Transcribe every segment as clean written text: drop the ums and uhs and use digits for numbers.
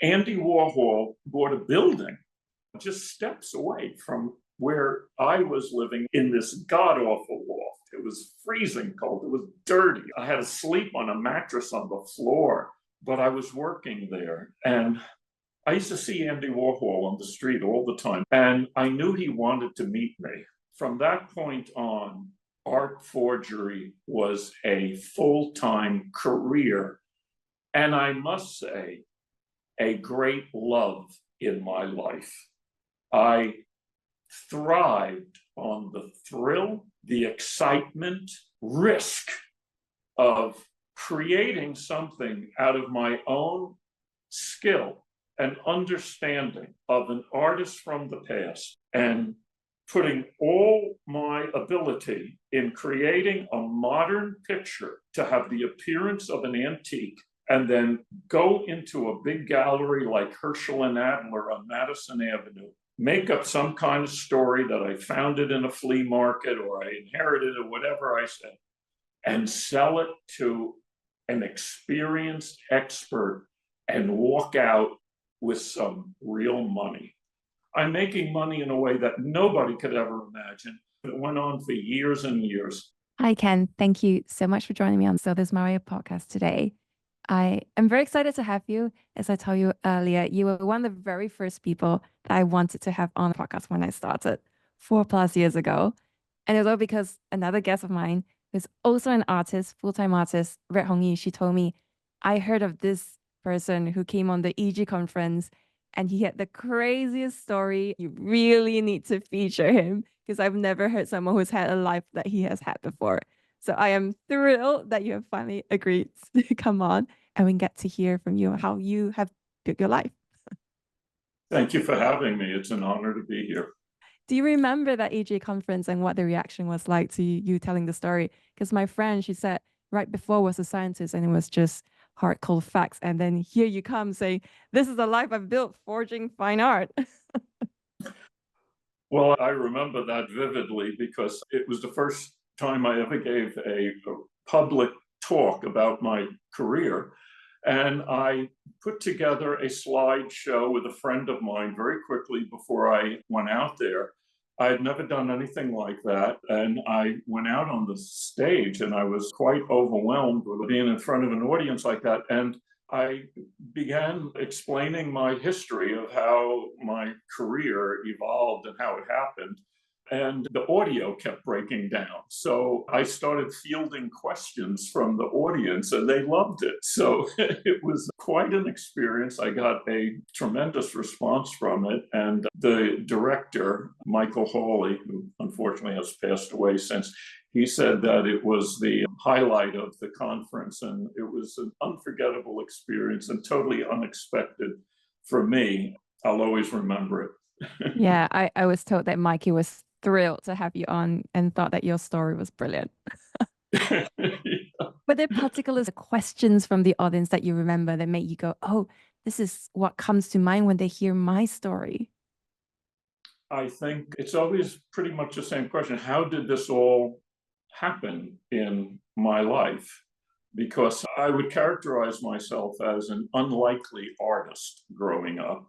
Andy Warhol bought a building just steps away from where I was living in this god-awful loft. It was freezing cold. It was dirty. I had to sleep on a mattress on the floor, but I was working there. And I used to see Andy Warhol on the street all the time, and I knew he wanted to meet me. From that point on, art forgery was a full-time career, and I must say, a great love in my life. I thrived on the thrill, the excitement, risk of creating something out of my own skill and understanding of an artist from the past, and putting all my ability in creating a modern picture to have the appearance of an antique, and then go into a big gallery like Herschel and Adler on Madison Avenue, make up some kind of story that I found it in a flea market or I inherited or whatever I said, and sell it to an experienced expert and walk out with some real money. I'm making money in a way that nobody could ever imagine. It went on for years and years. Hi, Ken. Thank you so much for joining me on So There's Mario podcast today. I am very excited to have you. As I told you earlier, you were one of the very first people that I wanted to have on the podcast when I started 4+ years ago. And it was all because another guest of mine, who's also an artist, full-time artist, Red Hong Yi, she told me, I heard of this person who came on the EG conference and he had the craziest story. You really need to feature him because I've never heard someone who's had a life that he has had before. So I am thrilled that you have finally agreed to come on and we get to hear from you how you have built your life. Thank you for having me. It's an honor to be here. Do you remember that EG conference and what the reaction was like to you telling the story? Because my friend, she said right before was a scientist and it was just hard, cold facts. And then here you come saying, this is the life I've built, forging fine art. Well, I remember that vividly because it was the first time I ever gave a public talk about my career. And I put together a slideshow with a friend of mine very quickly before I went out there. I had never done anything like that. And I went out on the stage and I was quite overwhelmed with being in front of an audience like that. And I began explaining my history of how my career evolved and how it happened. And the audio kept breaking down. So I started fielding questions from the audience and they loved it. So it was quite an experience. I got a tremendous response from it. And the director, Michael Hawley, who unfortunately has passed away since, he said that it was the highlight of the conference and it was an unforgettable experience and totally unexpected for me. I'll always remember it. Yeah, I was told that Mikey was thrilled to have you on and thought that your story was brilliant. Yeah. Were there particular questions from the audience that you remember that made you go, oh, this is what comes to mind when they hear my story? I think it's always pretty much the same question. How did this all happen in my life? Because I would characterize myself as an unlikely artist growing up.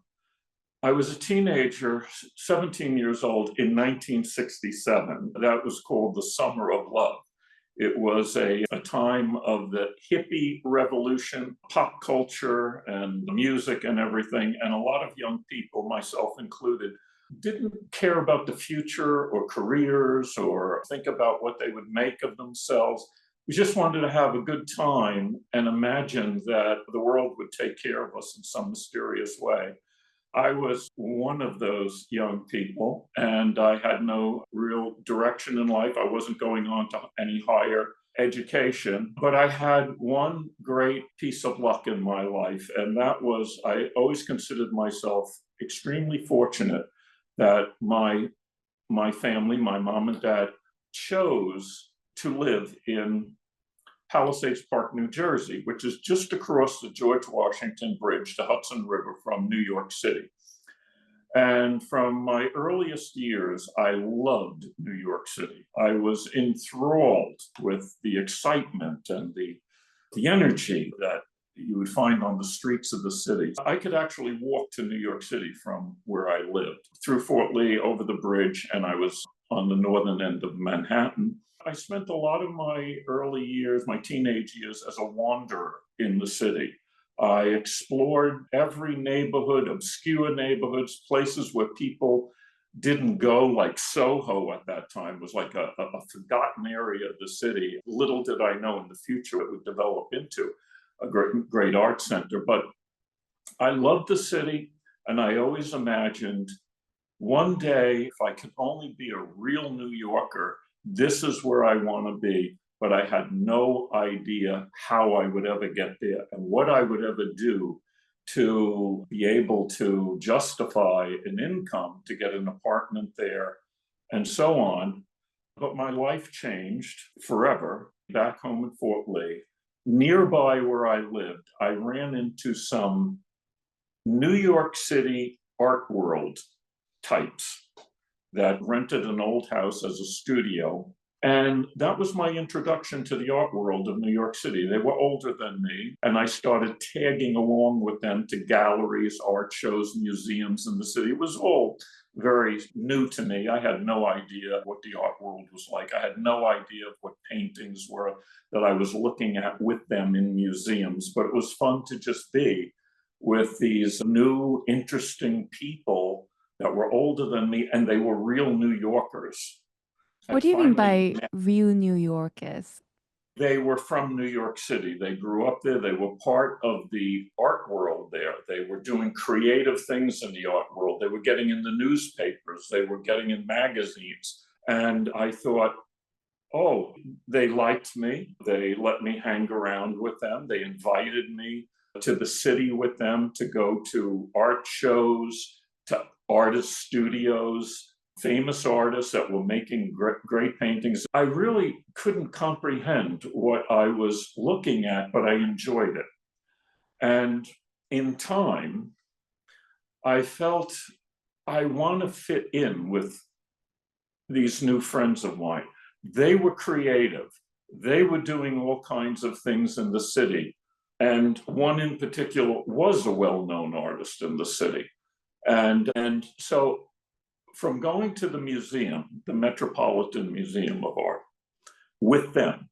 I was a teenager, 17 years old, in 1967. That was called the Summer of Love. It was a time of the hippie revolution, pop culture and music and everything. And a lot of young people, myself included, didn't care about the future or careers or think about what they would make of themselves. We just wanted to have a good time and imagine that the world would take care of us in some mysterious way. I was one of those young people, and I had no real direction in life. I wasn't going on to any higher education, but I had one great piece of luck in my life, and that was I always considered myself extremely fortunate that my family, my mom and dad, chose to live in Palisades Park, New Jersey, which is just across the George Washington Bridge, the Hudson River from New York City. And from my earliest years, I loved New York City. I was enthralled with the excitement and the energy that you would find on the streets of the city. I could actually walk to New York City from where I lived, through Fort Lee, over the bridge, and I was on the northern end of Manhattan. I spent a lot of my early years, my teenage years, as a wanderer in the city. I explored every neighborhood, obscure neighborhoods, places where people didn't go, like Soho at that time was like a forgotten area of the city. Little did I know in the future it would develop into a great art center. But I loved the city, and I always imagined one day, if I could only be a real New Yorker, this is where I want to be. But I had no idea how I would ever get there and what I would ever do to be able to justify an income to get an apartment there and so on. But my life changed forever. Back home in Fort Lee, nearby where I lived, I ran into some New York City art world types that rented an old house as a studio. And that was my introduction to the art world of New York City. They were older than me, and I started tagging along with them to galleries, art shows, museums in the city. It was all very new to me. I had no idea what the art world was like. I had no idea what paintings were that I was looking at with them in museums, but it was fun to just be with these new, interesting people that were older than me, and they were real New Yorkers. What do you mean by real New Yorkers? They were from New York City. They grew up there. They were part of the art world there. They were doing creative things in the art world. They were getting in the newspapers. They were getting in magazines. And I thought, oh, they liked me. They let me hang around with them. They invited me to the city with them to go to art shows, to artist studios, famous artists that were making great paintings. I really couldn't comprehend what I was looking at, but I enjoyed it. And in time, I felt I want to fit in with these new friends of mine. They were creative. They were doing all kinds of things in the city. And one in particular was a well-known artist in the city. And so from going to the museum, the Metropolitan Museum of Art, with them,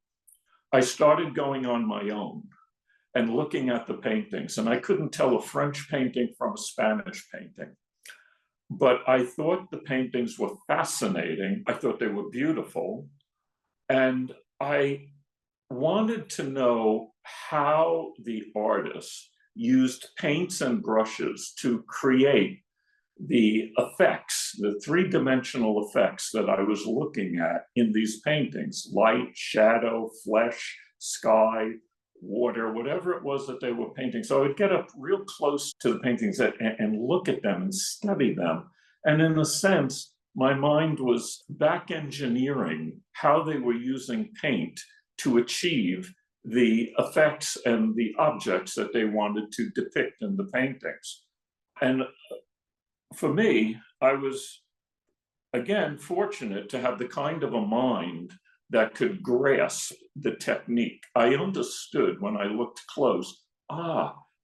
I started going on my own and looking at the paintings. And I couldn't tell a French painting from a Spanish painting. But I thought the paintings were fascinating. I thought they were beautiful. And I wanted to know how the artists used paints and brushes to create the effects, the three-dimensional effects that I was looking at in these paintings: light, shadow, flesh, sky, water, whatever it was that they were painting. So I would get up real close to the paintings and look at them and study them. And in a sense, my mind was back engineering how they were using paint to achieve the effects and the objects that they wanted to depict in the paintings. And for me, I was, again, fortunate to have the kind of a mind that could grasp the technique. I understood when I looked close,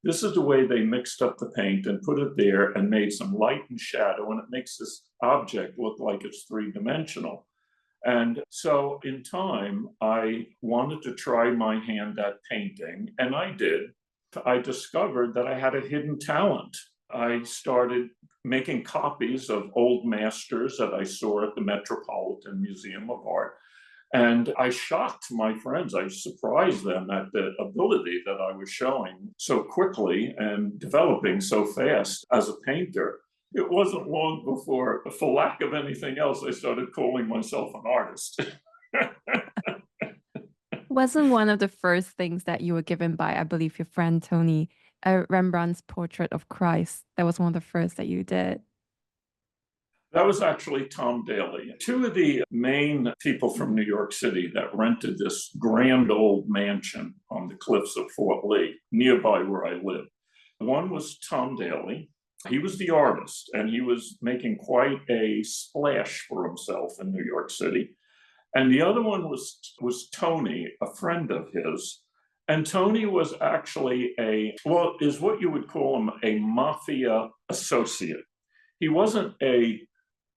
this is the way they mixed up the paint and put it there and made some light and shadow, and it makes this object look like it's three-dimensional. And so in time, I wanted to try my hand at painting, and I did. I discovered that I had a hidden talent. I started making copies of old masters that I saw at the Metropolitan Museum of Art. And I shocked my friends. I surprised them at the ability that I was showing so quickly and developing so fast as a painter. It wasn't long before, for lack of anything else, I started calling myself an artist. Wasn't one of the first things that you were given by, I believe, your friend Tony, Rembrandt's portrait of Christ? That was one of the first that you did. That was actually Tom Daly. Two of the main people from New York City that rented this grand old mansion on the cliffs of Fort Lee, nearby where I live. One was Tom Daly. He was the artist, and he was making quite a splash for himself in New York City. And the other one was Tony, a friend of his. And Tony was actually is what you would call him a mafia associate. He wasn't a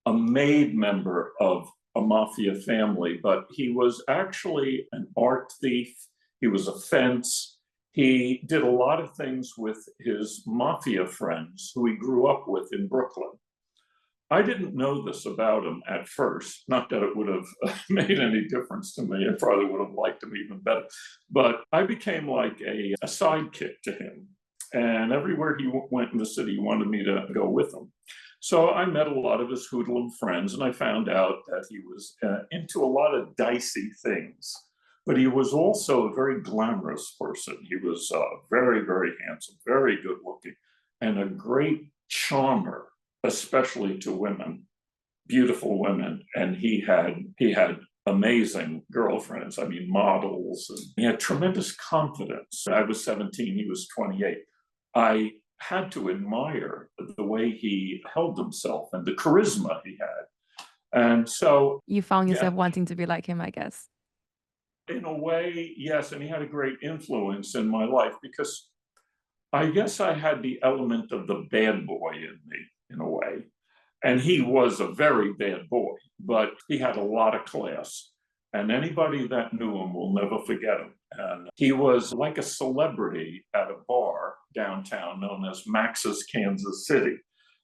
made member of a mafia family, but he was actually an art thief. He was a fence. He did a lot of things with his mafia friends who he grew up with in Brooklyn. I didn't know this about him at first, not that it would have made any difference to me. I probably would have liked him even better. But I became like a sidekick to him. And everywhere he went in the city, he wanted me to go with him. So I met a lot of his hoodlum friends, and I found out that he was into a lot of dicey things. But he was also a very glamorous person. He was very, very handsome, very good looking, and a great charmer, especially to women, beautiful women. And he had amazing girlfriends, I mean, models. And he had tremendous confidence. I was 17, he was 28. I had to admire the way he held himself and the charisma he had. And so you found yourself wanting to be like him, I guess. In a way, yes. And he had a great influence in my life because I guess I had the element of the bad boy in me, in a way. And he was a very bad boy, but he had a lot of class. And anybody that knew him will never forget him. And he was like a celebrity at a bar downtown known as Max's Kansas City.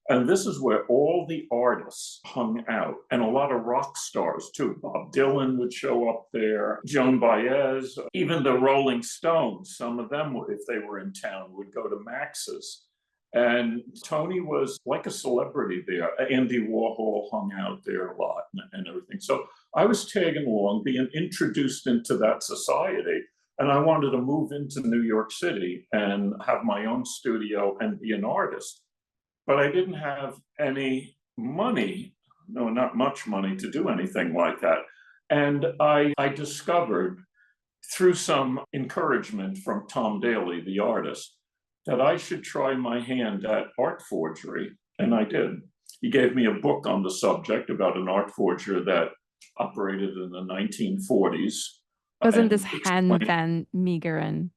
And this is where all the artists hung out, and a lot of rock stars too. Bob Dylan would show up there, Joan Baez, even the Rolling Stones. Some of them, if they were in town, would go to Max's. And Tony was like a celebrity there. Andy Warhol hung out there a lot and everything. So I was tagging along, being introduced into that society. And I wanted to move into New York City and have my own studio and be an artist. But I didn't have any money, no, not much money to do anything like that. And I discovered through some encouragement from Tom Daly, the artist, that I should try my hand at art forgery. And I did. He gave me a book on the subject about an art forger that operated in the 1940s. Wasn't this Han van Meegeren?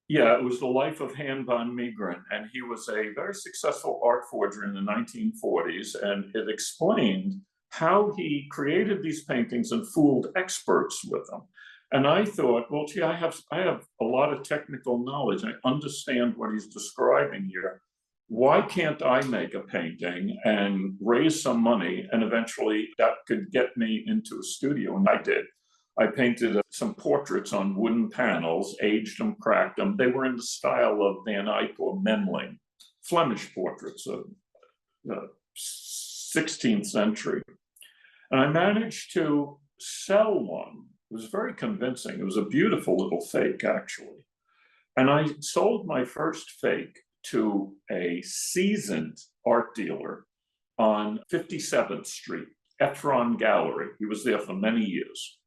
Yeah, it was the life of Han van Meegeren, and he was a very successful art forger in the 1940s, and it explained how he created these paintings and fooled experts with them. And I thought, well, gee, I have a lot of technical knowledge. I understand what he's describing here. Why can't I make a painting and raise some money, and eventually that could get me into a studio? And I did. I painted some portraits on wooden panels, aged them, cracked them. They were in the style of Van Eyck or Memling, Flemish portraits of the 16th century. And I managed to sell one. It was very convincing. It was a beautiful little fake, actually. And I sold my first fake to a seasoned art dealer on 57th Street, Ethron Gallery. He was there for many years.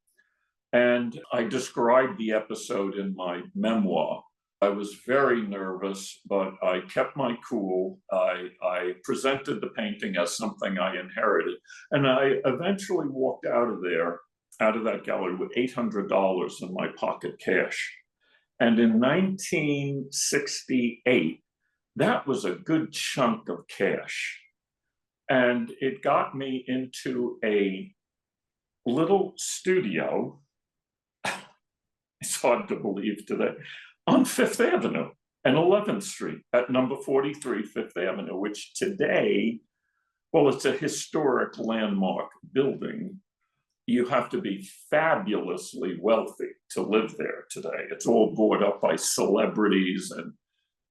And I described the episode in my memoir. I was very nervous, but I kept my cool. I presented the painting as something I inherited. And I eventually walked out of that gallery with $800 in my pocket cash. And in 1968, that was a good chunk of cash. And it got me into a little studio. It's hard to believe today, on Fifth Avenue and 11th Street at number 43 Fifth Avenue, which today, well, it's a historic landmark building. You have to be fabulously wealthy to live there today. It's all bought up by celebrities and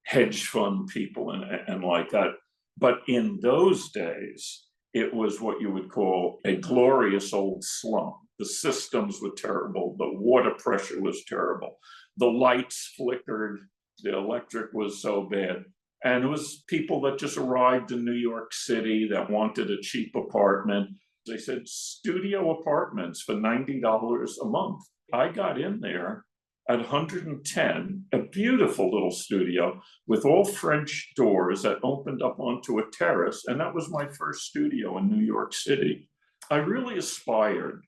hedge fund people and like that. But in those days, it was what you would call a glorious old slum. The systems were terrible. The water pressure was terrible. The lights flickered. The electric was so bad. And it was people that just arrived in New York City that wanted a cheap apartment. They said studio apartments for $90 a month. I got in there at 110, a beautiful little studio with all French doors that opened up onto a terrace. And that was my first studio in New York City. I really aspired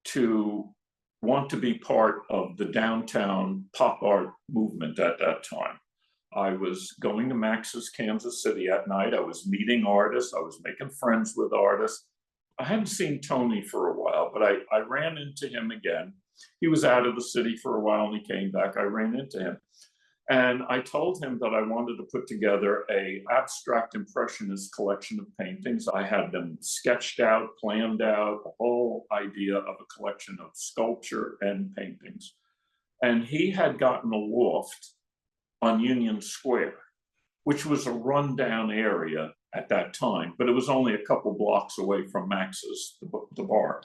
to want to be part of the downtown pop art movement at that time. I was going to Max's Kansas City at night. I was meeting artists. I was making friends with artists. I hadn't seen Tony for a while, but I ran into him again. He was out of the city for a while and he came back. I ran into him. And I told him that I wanted to put together an abstract impressionist collection of paintings. I had them sketched out, planned out, the whole idea of a collection of sculpture and paintings. And he had gotten a loft on Union Square, which was a rundown area at that time, but it was only a couple blocks away from Max's, the bar.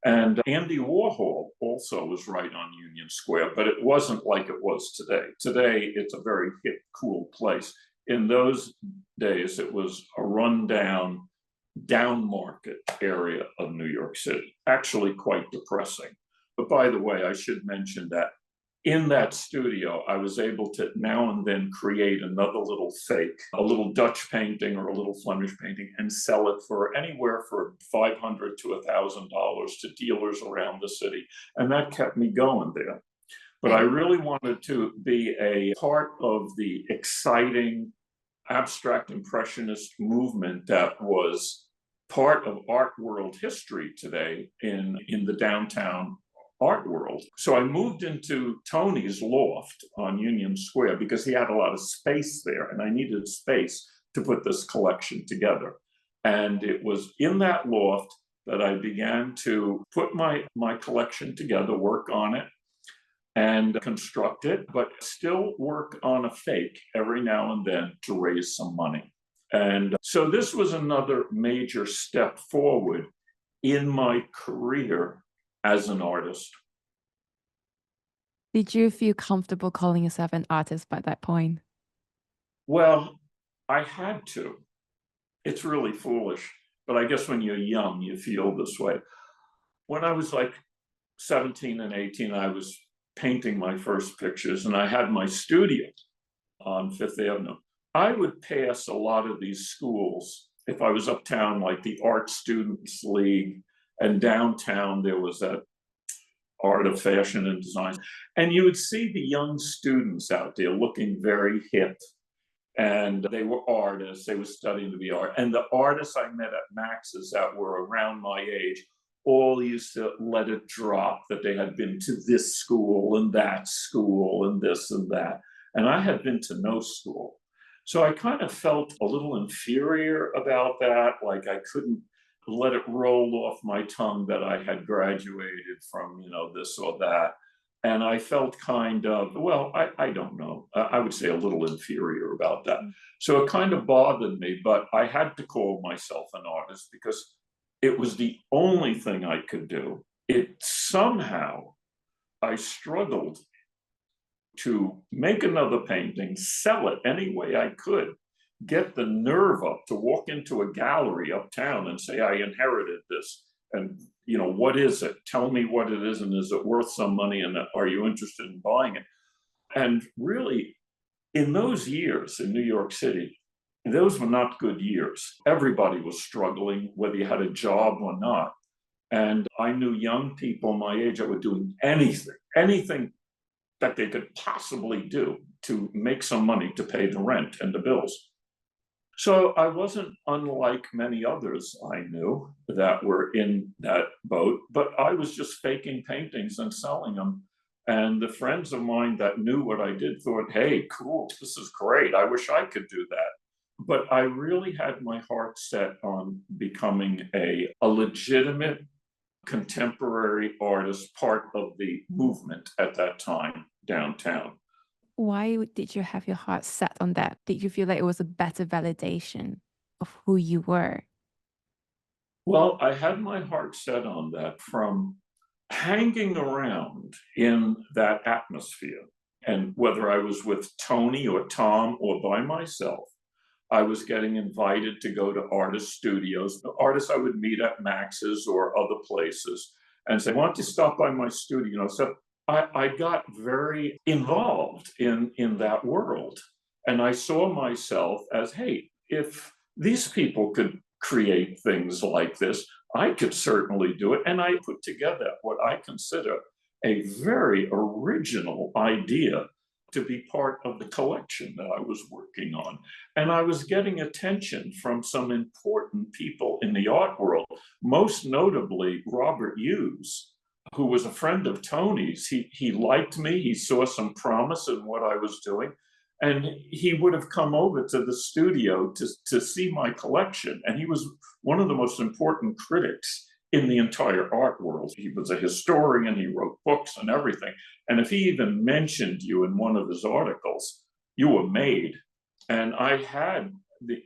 And Andy Warhol also was right on Union Square, but it wasn't like it was today. Today, it's a very hip, cool place. In those days, it was a rundown, down market area of New York City, actually quite depressing. But by the way, I should mention that in that studio, I was able to now and then create another little fake, a little Dutch painting or a little Flemish painting, and sell it for anywhere for $500 to $1,000 to dealers around the city. And that kept me going there. But I really wanted to be a part of the exciting abstract impressionist movement that was part of art world history today in the downtown art world. So I moved into Tony's loft on Union Square because he had a lot of space there and I needed space to put this collection together. And it was in that loft that I began to put my collection together, work on it and construct it, but still work on a fake every now and then to raise some money. And so this was another major step forward in my career as an artist. Did you feel comfortable calling yourself an artist by that point? Well, I had to. It's really foolish, but I guess when you're young, you feel this way. When I was like 17 and 18, I was painting my first pictures and I had my studio on Fifth Avenue. I would pass a lot of these schools if I was uptown, like the Art Students League, and downtown there was that Art of Fashion and Design. And you would see the young students out there looking very hip. And they were artists, they were studying to be art. And the artists I met at Max's that were around my age all used to let it drop that they had been to this school and that school and this and that. And I had been to no school. So I kind of felt a little inferior about that, like I couldn't let it roll off my tongue that I had graduated from, this or that. And I felt kind of, well, I don't know. I would say a little inferior about that. So it kind of bothered me, but I had to call myself an artist because it was the only thing I could do. I struggled to make another painting, sell it any way I could, get the nerve up to walk into a gallery uptown and say, I inherited this. And, what is it? Tell me what it is. And is it worth some money? And are you interested in buying it? And really, in those years in New York City, those were not good years. Everybody was struggling, whether you had a job or not. And I knew young people my age that were doing anything that they could possibly do to make some money to pay the rent and the bills. So I wasn't unlike many others I knew that were in that boat, but I was just faking paintings and selling them. And the friends of mine that knew what I did thought, hey, cool, this is great. I wish I could do that. But I really had my heart set on becoming a legitimate contemporary artist, part of the movement at that time downtown. Why did you have your heart set on that? Did you feel like it was a better validation of who you were? Well, I had my heart set on that from hanging around in that atmosphere. And whether I was with Tony or Tom or by myself, I was getting invited to go to artist studios, the artists I would meet at Max's or other places, and say, why don't you stop by my studio? So I got very involved in that world. And I saw myself as, hey, if these people could create things like this, I could certainly do it. And I put together what I consider a very original idea to be part of the collection that I was working on. And I was getting attention from some important people in the art world, most notably Robert Hughes, who was a friend of Tony's. He liked me, he saw some promise in what I was doing, and he would have come over to the studio to see my collection. And he was one of the most important critics in the entire art world. He was a historian, he wrote books and everything. And if he even mentioned you in one of his articles, you were made. And I had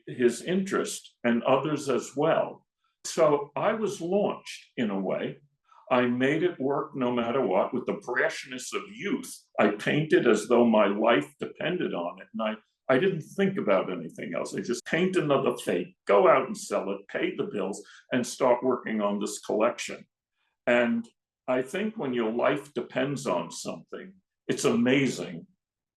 his interest and others as well. So I was launched in a way. I made it work no matter what with the brashness of youth. I painted as though my life depended on it. And I didn't think about anything else. I just paint another fake, go out and sell it, pay the bills, and start working on this collection. And I think when your life depends on something, it's amazing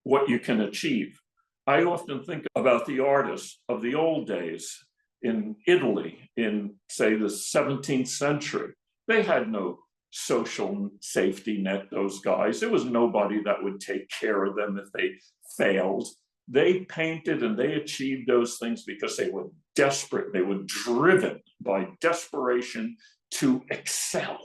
what you can achieve. I often think about the artists of the old days in Italy in, say, the 17th century. They had no social safety net, those guys. There was nobody that would take care of them if they failed. They painted and they achieved those things because they were desperate. They were driven by desperation to excel.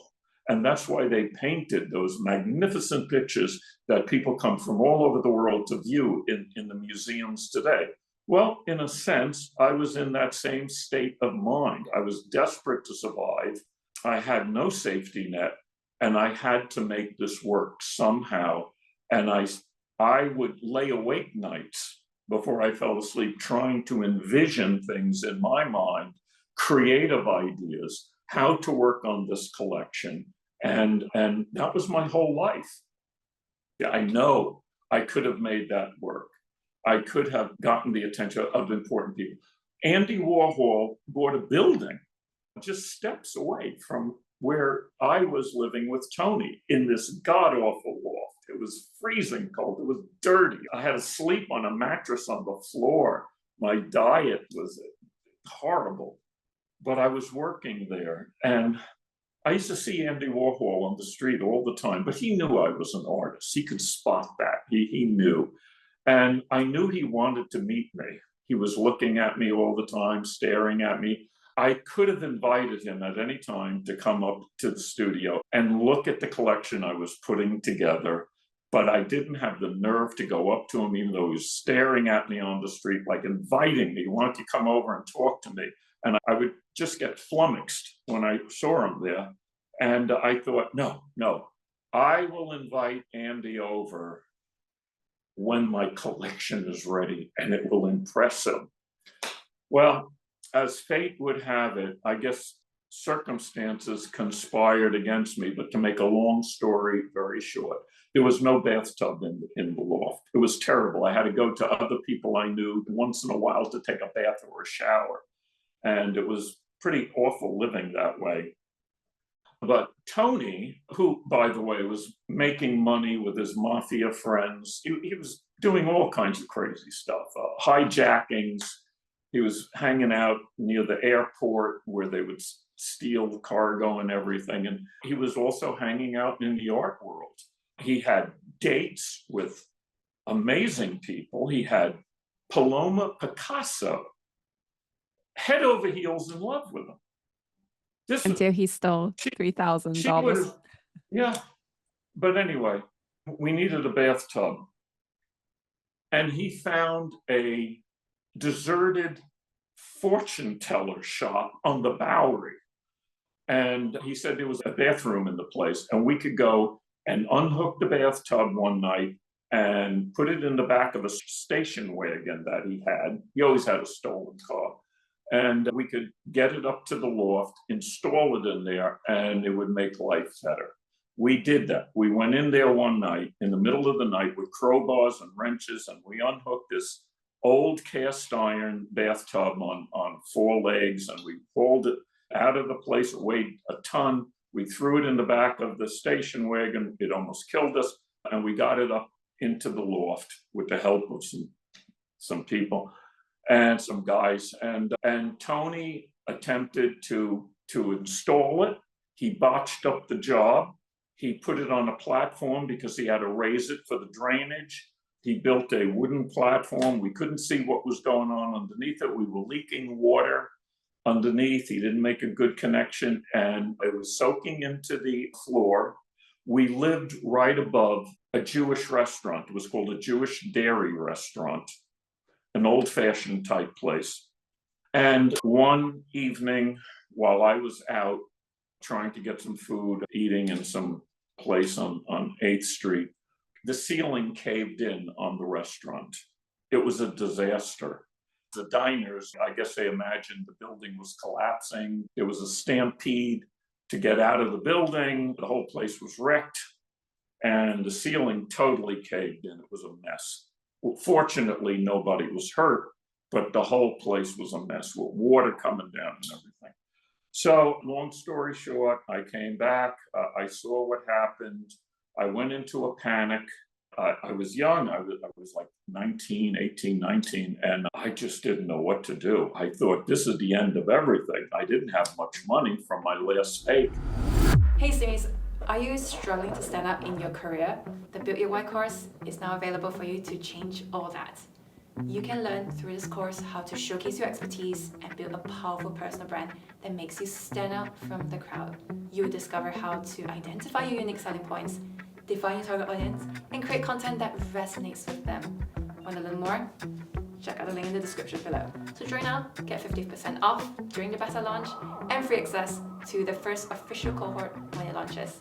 And that's why they painted those magnificent pictures that people come from all over the world to view in the museums today. Well, in a sense, I was in that same state of mind. I was desperate to survive. I had no safety net, and I had to make this work somehow. And I would lay awake nights before I fell asleep trying to envision things in my mind, creative ideas, how to work on this collection. And that was my whole life. Yeah, I know I could have made that work. I could have gotten the attention of important people. Andy Warhol bought a building just steps away from where I was living with Tony in this god-awful loft. It was freezing cold. It was dirty. I had to sleep on a mattress on the floor. My diet was horrible, but I was working there. And I used to see Andy Warhol on the street all the time, but he knew I was an artist. He could spot that. He knew. And I knew he wanted to meet me. He was looking at me all the time, staring at me. I could have invited him at any time to come up to the studio and look at the collection I was putting together, but I didn't have the nerve to go up to him, even though he was staring at me on the street, like inviting me, wanted to come over and talk to me. And I would just get flummoxed when I saw him there. And I thought, no, I will invite Andy over when my collection is ready and it will impress him. Well, as fate would have it, I guess circumstances conspired against me, but to make a long story very short, there was no bathtub in the loft. It was terrible. I had to go to other people I knew once in a while to take a bath or a shower. And it was pretty awful living that way. But Tony, who, by the way, was making money with his mafia friends, he was doing all kinds of crazy stuff, hijackings. He was hanging out near the airport where they would steal the cargo and everything. And he was also hanging out in the art world. He had dates with amazing people. He had Paloma Picasso head over heels in love with him. Until he stole $3,000. Yeah. But anyway, we needed a bathtub. And he found a deserted fortune teller shop on the Bowery. And he said there was a bathroom in the place, and we could go and unhook the bathtub one night and put it in the back of a station wagon that he had. He always had a stolen car. And we could get it up to the loft, install it in there, and it would make life better. We did that. We went in there one night in the middle of the night with crowbars and wrenches, and we unhooked this old cast iron bathtub on four legs, and we pulled it out of the place. It weighed a ton. We threw it in the back of the station wagon. It almost killed us, and we got it up into the loft with the help of some people and some guys. And Tony attempted to install it. He botched up the job. He put it on a platform because he had to raise it for the drainage. He built a wooden platform. We couldn't see what was going on underneath it. We were leaking water underneath. He didn't make a good connection, and it was soaking into the floor. We lived right above a Jewish restaurant. It was called a Jewish dairy restaurant, an old-fashioned type place. And one evening, while I was out trying to get some food, eating in some place on 8th Street, the ceiling caved in on the restaurant. It was a disaster. The diners, I guess they imagined the building was collapsing. There was a stampede to get out of the building. The whole place was wrecked, and the ceiling totally caved in. It was a mess. Well, fortunately, nobody was hurt, but the whole place was a mess with water coming down and everything. So long story short, I came back. I saw what happened. I went into a panic. I was young. I was like 18, 19, and I just didn't know what to do. I thought, this is the end of everything. I didn't have much money from my last steak. Hey, Stace, are you struggling to stand out in your career? The Build Your Why course is now available for you to change all that. You can learn through this course how to showcase your expertise and build a powerful personal brand that makes you stand out from the crowd. You'll discover how to identify your unique selling points, define your target audience, and create content that resonates with them. Want to learn more? Check out the link in the description below. So join now, get 50% off during the beta launch, and free access to the first official cohort when it launches.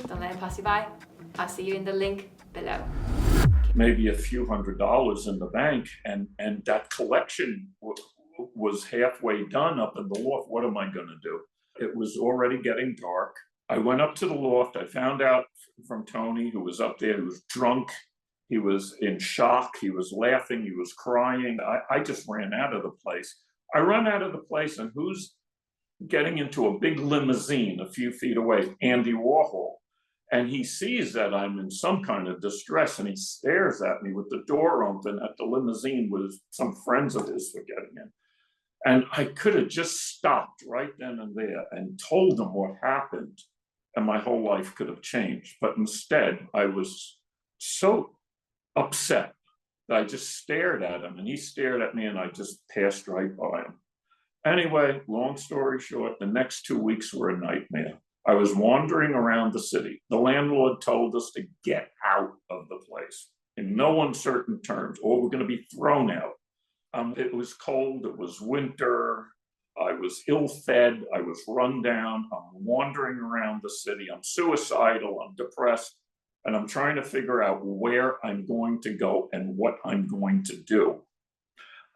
Don't let it pass you by. I'll see you in the link below. Maybe a few $100s in the bank, and that collection was halfway done up in the loft. What am I going to do? It was already getting dark. I went up to the loft. I found out from Tony, who was up there. He was drunk. He was in shock. He was laughing. He was crying. I just ran out of the place. I run out of the place, and who's getting into a big limousine a few feet away? Andy Warhol. And he sees that I'm in some kind of distress, and he stares at me with the door open at the limousine with some friends of his were getting in. And I could have just stopped right then and there and told them what happened, and my whole life could have changed. But instead, I was so upset that I just stared at him, and he stared at me, and I just passed right by him. Anyway, long story short, the next 2 weeks were a nightmare. I was wandering around the city. The landlord told us to get out of the place in no uncertain terms, or we're going to be thrown out. It was cold. It was winter. I was ill-fed. I was run down. I'm wandering around the city. I'm suicidal. I'm depressed. And I'm trying to figure out where I'm going to go and what I'm going to do.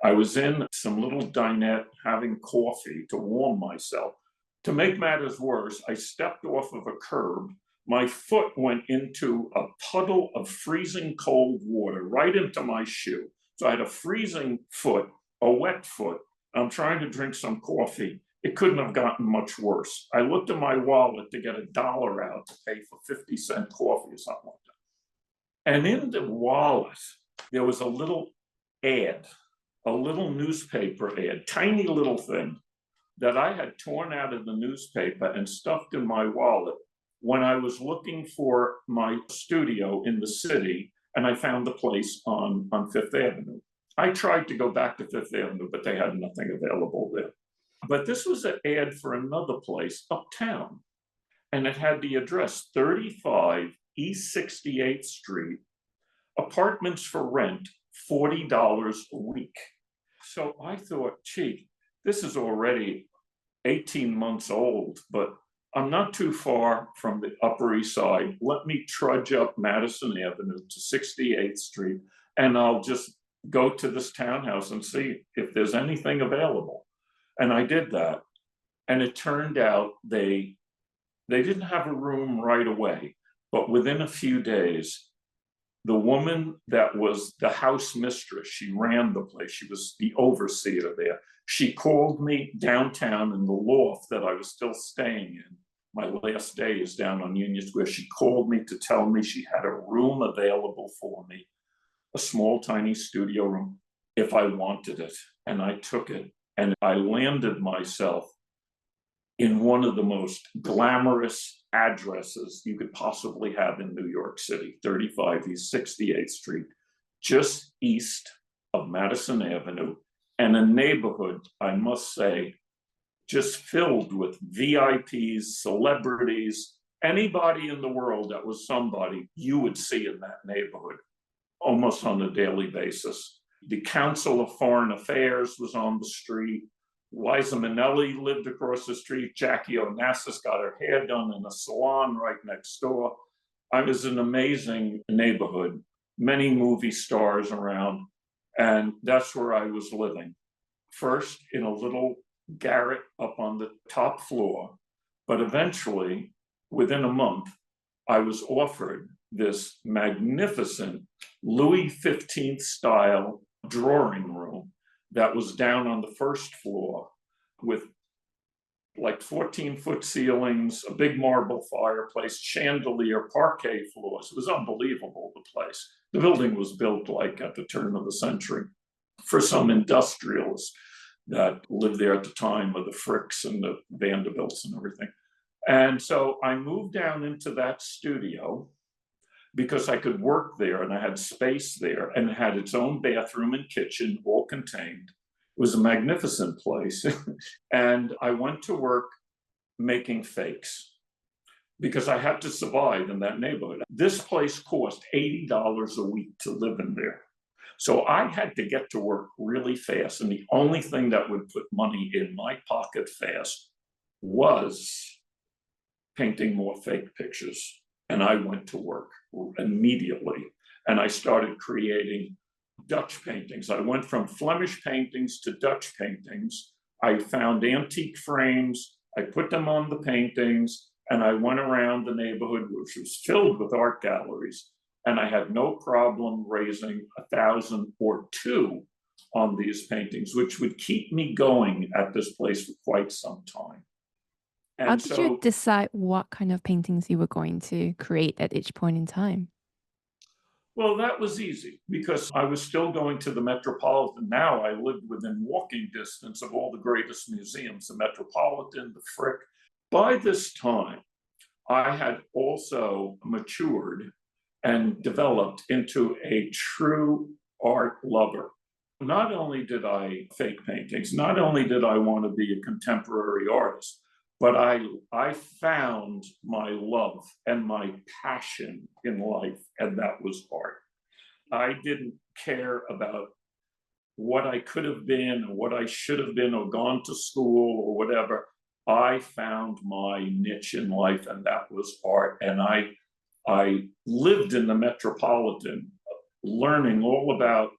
I was in some little dinette having coffee to warm myself. To make matters worse, I stepped off of a curb. My foot went into a puddle of freezing cold water right into my shoe. So I had a freezing foot, a wet foot. I'm trying to drink some coffee. It couldn't have gotten much worse. I looked in my wallet to get $1 out to pay for 50-cent coffee or something like that. And in the wallet, there was a little ad, a little newspaper ad, tiny little thing, that I had torn out of the newspaper and stuffed in my wallet when I was looking for my studio in the city, and I found the place on 5th Avenue. I tried to go back to 5th Avenue, but they had nothing available there. But this was an ad for another place uptown, and it had the address 35 East 68th Street, apartments for rent, $40 a week. So I thought, gee, this is already 18 months old, but I'm not too far from the Upper East Side. Let me trudge up Madison Avenue to 68th Street, and I'll just go to this townhouse and see if there's anything available. And I did that. And it turned out they didn't have a room right away, but within a few days, the woman that was the house mistress, she ran the place, she was the overseer there. She called me downtown in the loft that I was still staying in. My last day is down on Union Square. She called me to tell me she had a room available for me, a small, tiny studio room, if I wanted it. And I took it, and I landed myself in one of the most glamorous addresses you could possibly have in New York City, 35 East 68th Street, just east of Madison Avenue, and a neighborhood, I must say, just filled with VIPs, celebrities, anybody in the world that was somebody you would see in that neighborhood almost on a daily basis. The Council of Foreign Affairs was on the street. Liza Minnelli lived across the street. Jackie Onassis got her hair done in a salon right next door. It was an amazing neighborhood, many movie stars around, and that's where I was living. First in a little garret up on the top floor, but eventually, within a month, I was offered this magnificent Louis XV style drawing room that was down on the first floor with like 14-foot ceilings, a big marble fireplace, chandelier, parquet floors. It was unbelievable, the place. The building was built like at the turn of the century for some industrialists that lived there at the time of the Fricks and the Vanderbilts and everything. And so I moved down into that studio because I could work there and I had space there and it had its own bathroom and kitchen, all contained. It was a magnificent place. And I went to work making fakes because I had to survive in that neighborhood. This place cost $80 a week to live in there. So I had to get to work really fast. And the only thing that would put money in my pocket fast was painting more fake pictures. And I went to work immediately. And I started creating Dutch paintings. I went from Flemish paintings to Dutch paintings. I found antique frames. I put them on the paintings. And I went around the neighborhood, which was filled with art galleries. And I had no problem raising $1,000 or $2,000 on these paintings, which would keep me going at this place for quite some time. And how did you decide what kind of paintings you were going to create at each point in time? Well, that was easy because I was still going to the Metropolitan. Now I lived within walking distance of all the greatest museums, the Metropolitan, the Frick. By this time, I had also matured and developed into a true art lover. Not only did I fake paintings, not only did I want to be a contemporary artist, but I found my love and my passion in life, and that was art. I didn't care about what I could have been or what I should have been or gone to school or whatever. I found my niche in life, and that was art. And I lived in the Metropolitan, learning all about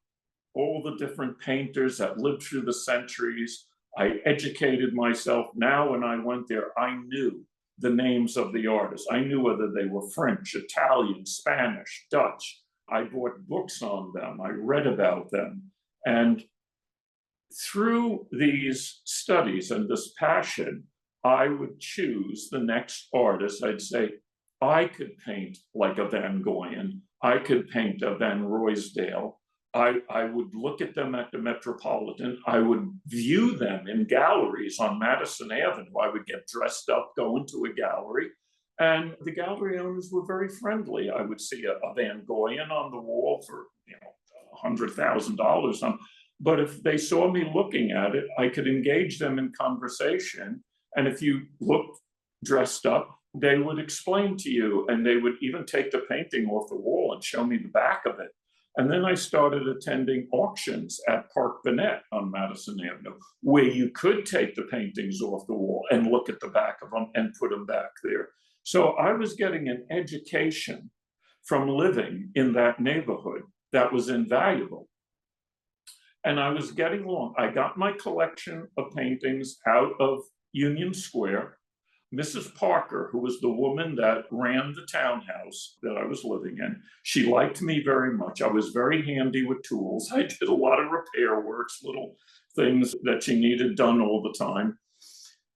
all the different painters that lived through the centuries. I educated myself. Now, when I went there, I knew the names of the artists. I knew whether they were French, Italian, Spanish, Dutch. I bought books on them. I read about them. And through these studies and this passion, I would choose the next artist. I'd say, I could paint like a Van Goyen. I could paint a Van Ruysdael. I would look at them at the Metropolitan. I would view them in galleries on Madison Avenue. I would get dressed up, go into a gallery, and the gallery owners were very friendly. I would see a Van Goyen on the wall for $100,000. But if they saw me looking at it, I could engage them in conversation. And if you looked dressed up, they would explain to you, and they would even take the painting off the wall and show me the back of it. And then I started attending auctions at Park Bennett on Madison Avenue, where you could take the paintings off the wall and look at the back of them and put them back there. So I was getting an education from living in that neighborhood that was invaluable. And I was getting along. I got my collection of paintings out of Union Square. Mrs. Parker, who was the woman that ran the townhouse that I was living in, she liked me very much. I was very handy with tools. I did a lot of repair works, little things that she needed done all the time.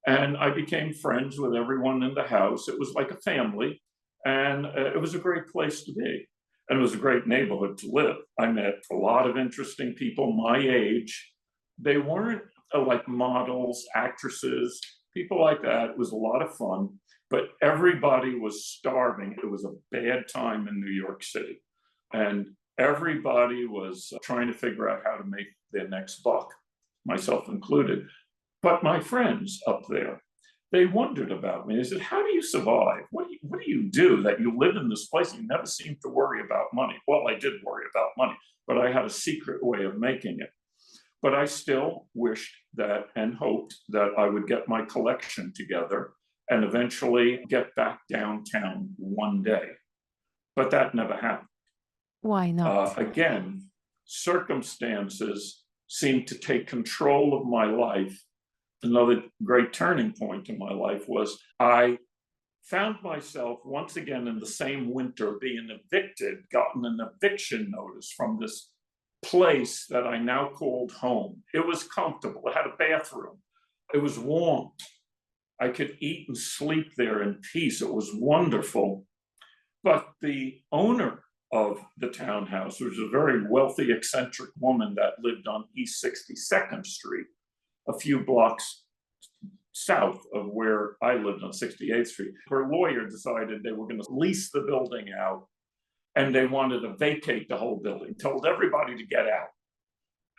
And I became friends with everyone in the house. It was like a family, and it was a great place to be. And it was a great neighborhood to live. I met a lot of interesting people my age. They weren't like models, actresses. people like that. It was a lot of fun, but everybody was starving. It was a bad time in New York City. And everybody was trying to figure out how to make their next buck, myself included. But my friends up there, they wondered about me. They said, how do you survive? What do you do that you live in this place and you never seem to worry about money? Well, I did worry about money, but I had a secret way of making it. But I still wished that and hoped that I would get my collection together and eventually get back downtown one day. But that never happened. Why not? Again, circumstances seemed to take control of my life. Another great turning point in my life was I found myself once again in the same winter being evicted, gotten an eviction notice from this place that I now called home. It was comfortable. It had a bathroom. It was warm. I could eat and sleep there in peace. It was wonderful. But the owner of the townhouse, which was a very wealthy, eccentric woman that lived on East 62nd Street, a few blocks south of where I lived on 68th Street. Her lawyer decided they were going to lease the building out and they wanted to vacate the whole building, told everybody to get out.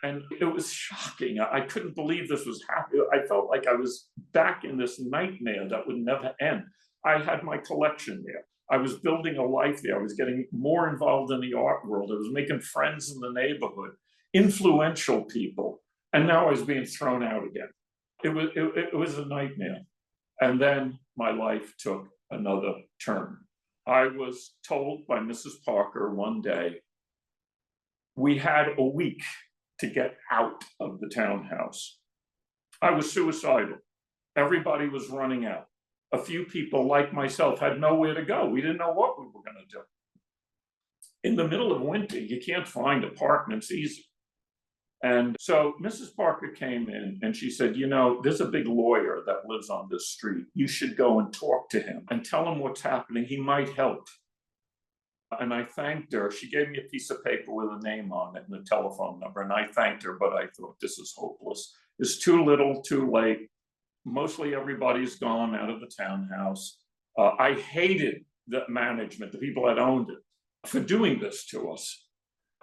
And it was shocking. I couldn't believe this was happening. I felt like I was back in this nightmare that would never end. I had my collection there. I was building a life there. I was getting more involved in the art world. I was making friends in the neighborhood, influential people. And now I was being thrown out again. It was a nightmare. And then my life took another turn. I was told by Mrs. Parker one day, we had a week to get out of the townhouse. I was suicidal. Everybody was running out. A few people like myself had nowhere to go. We didn't know what we were going to do. In the middle of winter, you can't find apartments easy. And so Mrs. Parker came in and she said, you know, there's a big lawyer that lives on this street. You should go and talk to him and tell him what's happening. He might help. And I thanked her. She gave me a piece of paper with a name on it and a telephone number. And I thanked her, but I thought, this is hopeless. It's too little, too late. Mostly everybody's gone out of the townhouse. I hated the management, the people that owned it, for doing this to us.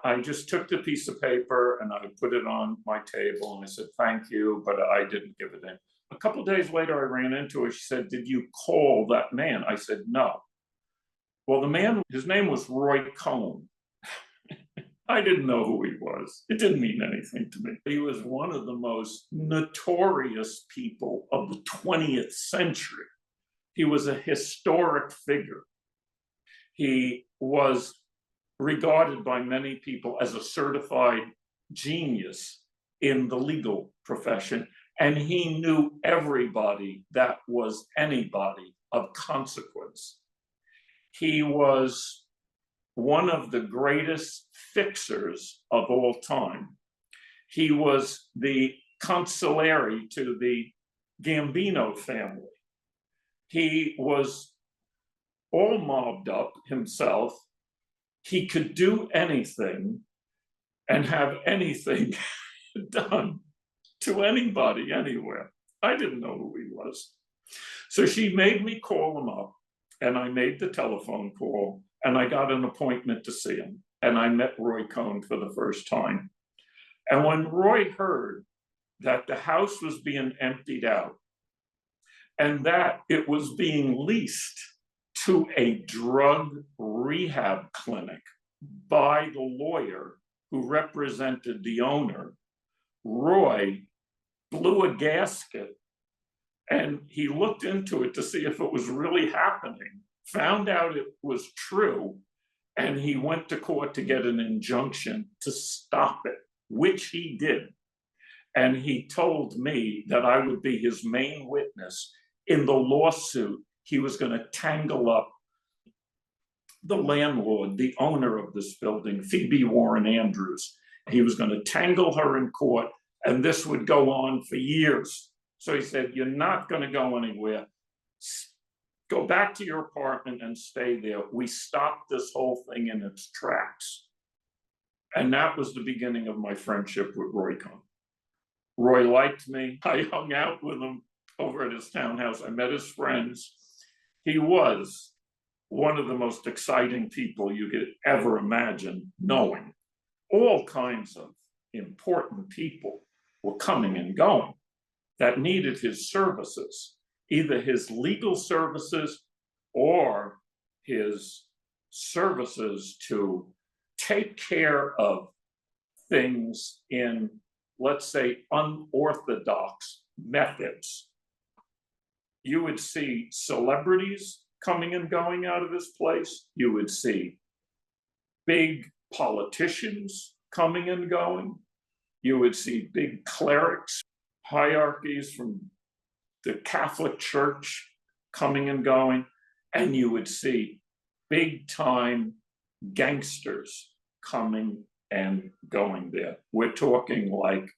I just took the piece of paper and I put it on my table and I said, thank you, but I didn't give it in. A couple of days later, I ran into her. She said, did you call that man? I said, no. Well, the man, his name was Roy Cohn. I didn't know who he was. It didn't mean anything to me. He was one of the most notorious people of the 20th century. He was a historic figure. He was regarded by many people as a certified genius in the legal profession. And he knew everybody that was anybody of consequence. He was one of the greatest fixers of all time. He was the consigliere to the Gambino family. He was all mobbed up himself. He could do anything and have anything done to anybody, anywhere. I didn't know who he was. So she made me call him up, and I made the telephone call, and I got an appointment to see him. And I met Roy Cohn for the first time. And when Roy heard that the house was being emptied out and that it was being leased to a drug rehab clinic by the lawyer who represented the owner, Roy blew a gasket and he looked into it to see if it was really happening, found out it was true, and he went to court to get an injunction to stop it, which he did. And he told me that I would be his main witness in the lawsuit. He was going to tangle up the landlord, the owner of this building, Phoebe Warren Andrews. He was going to tangle her in court, and this would go on for years. So he said, you're not going to go anywhere. Go back to your apartment and stay there. We stopped this whole thing in its tracks. And that was the beginning of my friendship with Roy Cohn. Roy liked me. I hung out with him over at his townhouse. I met his friends. He was one of the most exciting people you could ever imagine knowing. All kinds of important people were coming and going that needed his services, either his legal services or his services to take care of things in, let's say, unorthodox methods. You would see celebrities coming and going out of his place. You would see big politicians coming and going. You would see big clerics, hierarchies from the Catholic Church coming and going. And you would see big time gangsters coming and going there. We're talking like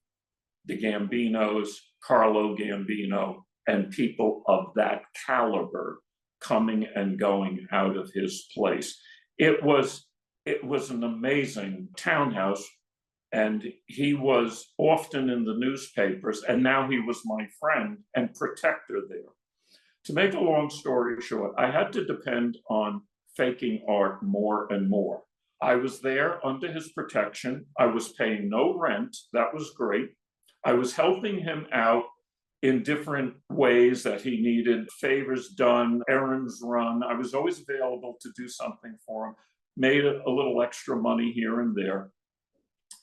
the Gambinos, Carlo Gambino, and people of that caliber coming and going out of his place. It was an amazing townhouse, and he was often in the newspapers, and now he was my friend and protector there. To make a long story short, I had to depend on faking art more and more. I was there under his protection. I was paying no rent. That was great. I was helping him out in different ways that he needed favors done, errands run. I was always available to do something for him, made a little extra money here and there.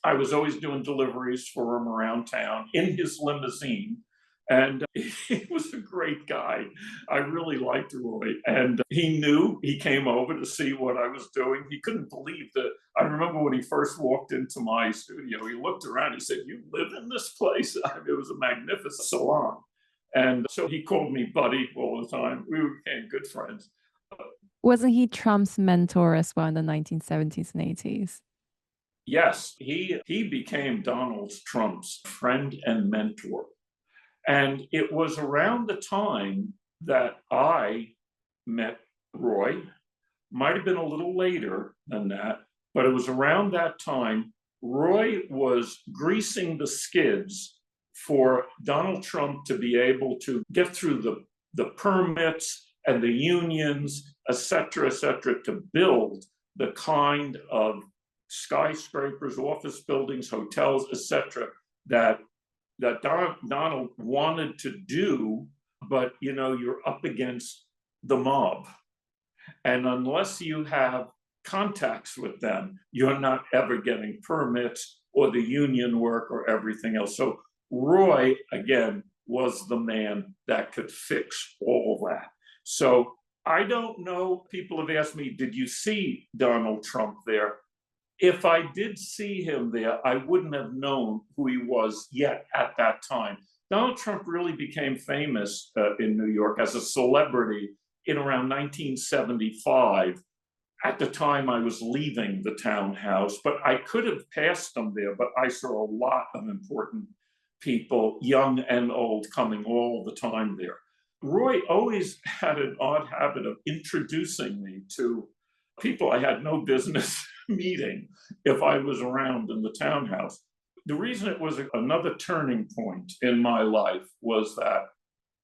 I was always doing deliveries for him around town in his limousine. And he was a great guy. I really liked Roy. And he knew, he came over to see what I was doing. He couldn't believe that. I remember when he first walked into my studio, he looked around, he said, "You live in this place?" It was a magnificent salon. And so he called me buddy all the time. We became good friends. Wasn't he Trump's mentor as well in the 1970s and 80s? Yes, he became Donald Trump's friend and mentor. And it was around the time that I met Roy, might have been a little later than that, but it was around that time. Roy was greasing the skids for Donald Trump to be able to get through the permits and the unions, et cetera, to build the kind of skyscrapers, office buildings, hotels, et cetera, that Donald wanted to do, but you're up against the mob. And unless you have contacts with them, you're not ever getting permits or the union work or everything else. So Roy, again, was the man that could fix all that. So I don't know, people have asked me, did you see Donald Trump there? If I did see him there, I wouldn't have known who he was yet at that time. Donald Trump really became famous in New York as a celebrity in around 1975. At the time, I was leaving the townhouse, but I could have passed him there, but I saw a lot of important people, young and old, coming all the time there. Roy always had an odd habit of introducing me to people I had no business meeting if I was around in the townhouse. The reason it was another turning point in my life was that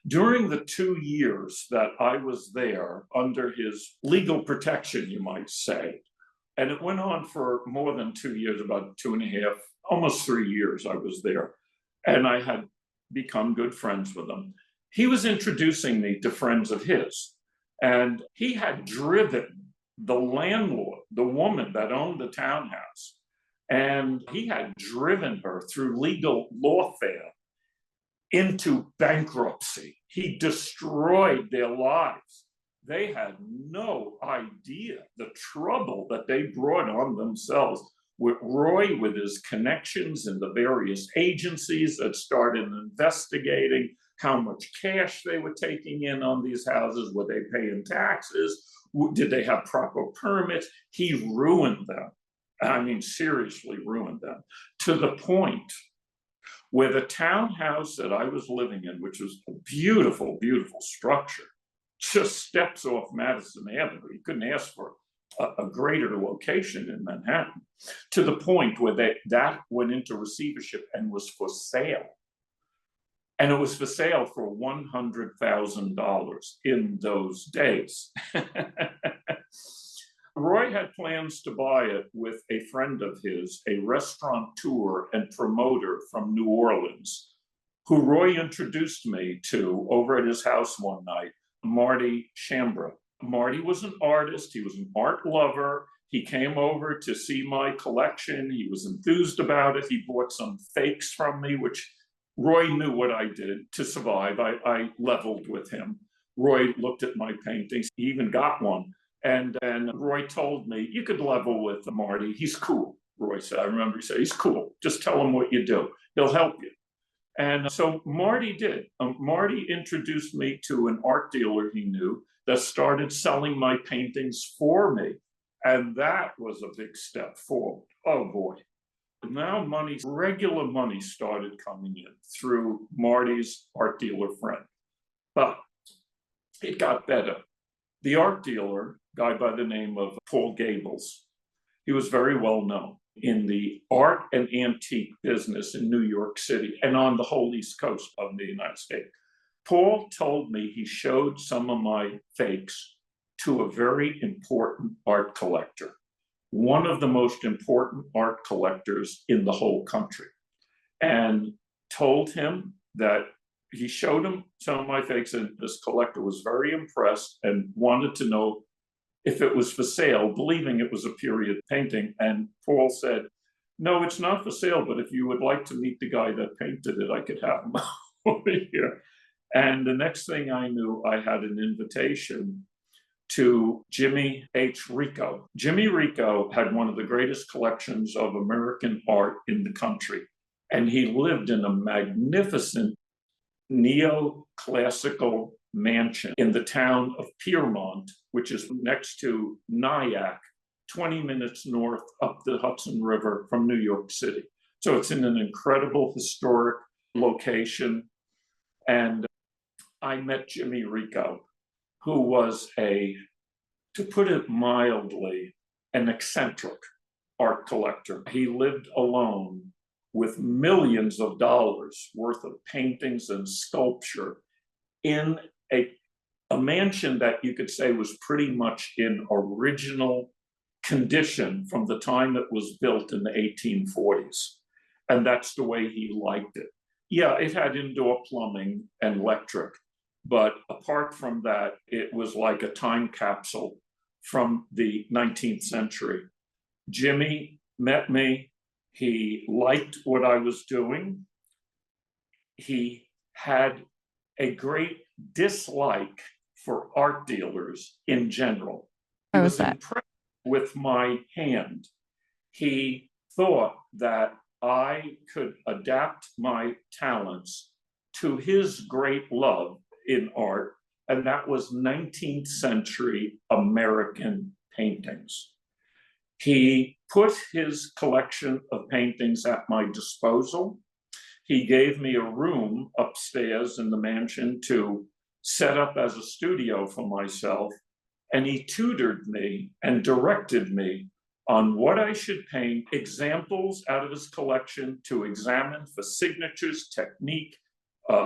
during the 2 years that I was there under his legal protection, you might say, and it went on for more than 2 years, about 2.5, almost 3 years I was there, and I had become good friends with him. He was introducing me to friends of his, and he had driven the landlord, the woman that owned the townhouse, and he had driven her through legal lawfare into bankruptcy. He destroyed their lives. They had no idea the trouble that they brought on themselves. With Roy, with his connections in the various agencies that started investigating how much cash they were taking in on these houses, were they paying taxes, did they have proper permits? He ruined them. I mean, seriously ruined them, to the point where the townhouse that I was living in, which was a beautiful, beautiful structure, just steps off Madison Avenue. You couldn't ask for a greater location in Manhattan, to the point where that went into receivership and was for sale. And it was for sale for $100,000 in those days. Roy had plans to buy it with a friend of his, a restaurateur and promoter from New Orleans, who Roy introduced me to over at his house one night, Marty Chambra. Marty was an artist. He was an art lover. He came over to see my collection. He was enthused about it. He bought some fakes from me, which Roy knew what I did to survive. I leveled with him. Roy looked at my paintings. He even got one. And Roy told me, you could level with Marty. He's cool, Roy said. I remember he said, he's cool. Just tell him what you do. He'll help you. And so Marty did. Marty introduced me to an art dealer he knew that started selling my paintings for me. And that was a big step forward. Oh, boy. Now regular money started coming in through Marty's art dealer friend. But it got better. The art dealer, a guy by the name of Paul Gables, he was very well known in the art and antique business in New York City and on the whole East Coast of the United States. Paul told me he showed some of my fakes to a very important art collector, one of the most important art collectors in the whole country, and told him that he showed him some of my fakes, and this collector was very impressed and wanted to know if it was for sale, believing it was a period painting. And Paul said, no, it's not for sale, but if you would like to meet the guy that painted it, I could have him over here. And the next thing I knew, I had an invitation to Jimmy H. Rico. Jimmy Rico had one of the greatest collections of American art in the country. And he lived in a magnificent neoclassical mansion in the town of Piermont, which is next to Nyack, 20 minutes north up the Hudson River from New York City. So it's in an incredible historic location. And I met Jimmy Rico, who was to put it mildly, an eccentric art collector. He lived alone with millions of dollars worth of paintings and sculpture in a mansion that you could say was pretty much in original condition from the time it was built in the 1840s. And that's the way he liked it. Yeah, it had indoor plumbing and electric, but apart from that, it was like a time capsule from the 19th century. Jimmy met me. He liked what I was doing. He had a great dislike for art dealers in general. He was impressed with my hand. He thought that I could adapt my talents to his great love in art, and that was 19th century American paintings. He put his collection of paintings at my disposal. He gave me a room upstairs in the mansion to set up as a studio for myself, and he tutored me and directed me on what I should paint, examples out of his collection to examine for signatures, technique,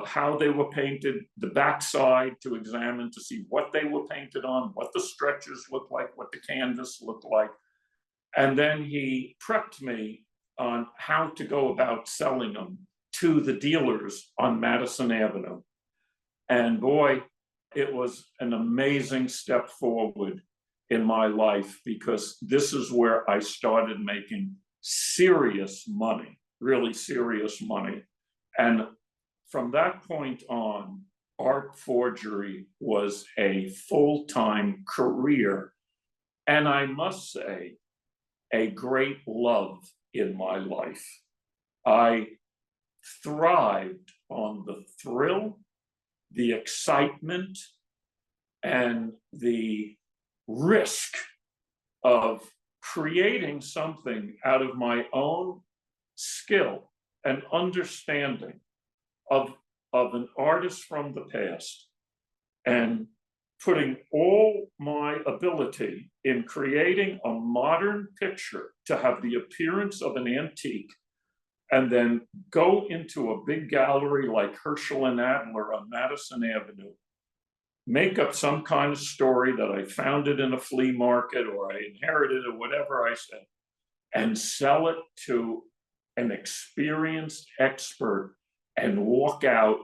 how they were painted, the backside to examine to see what they were painted on, what the stretches looked like, what the canvas looked like. And then he prepped me on how to go about selling them to the dealers on Madison Avenue. And boy, it was an amazing step forward in my life, because this is where I started making serious money, really serious money. And from that point on, art forgery was a full-time career. And I must say, a great love in my life. I thrived on the thrill, the excitement, and the risk of creating something out of my own skill and understanding of an artist from the past, and putting all my ability in creating a modern picture to have the appearance of an antique and then go into a big gallery like Herschel and Adler on Madison Avenue, make up some kind of story that I found it in a flea market or I inherited it, whatever I said, and sell it to an experienced expert and walk out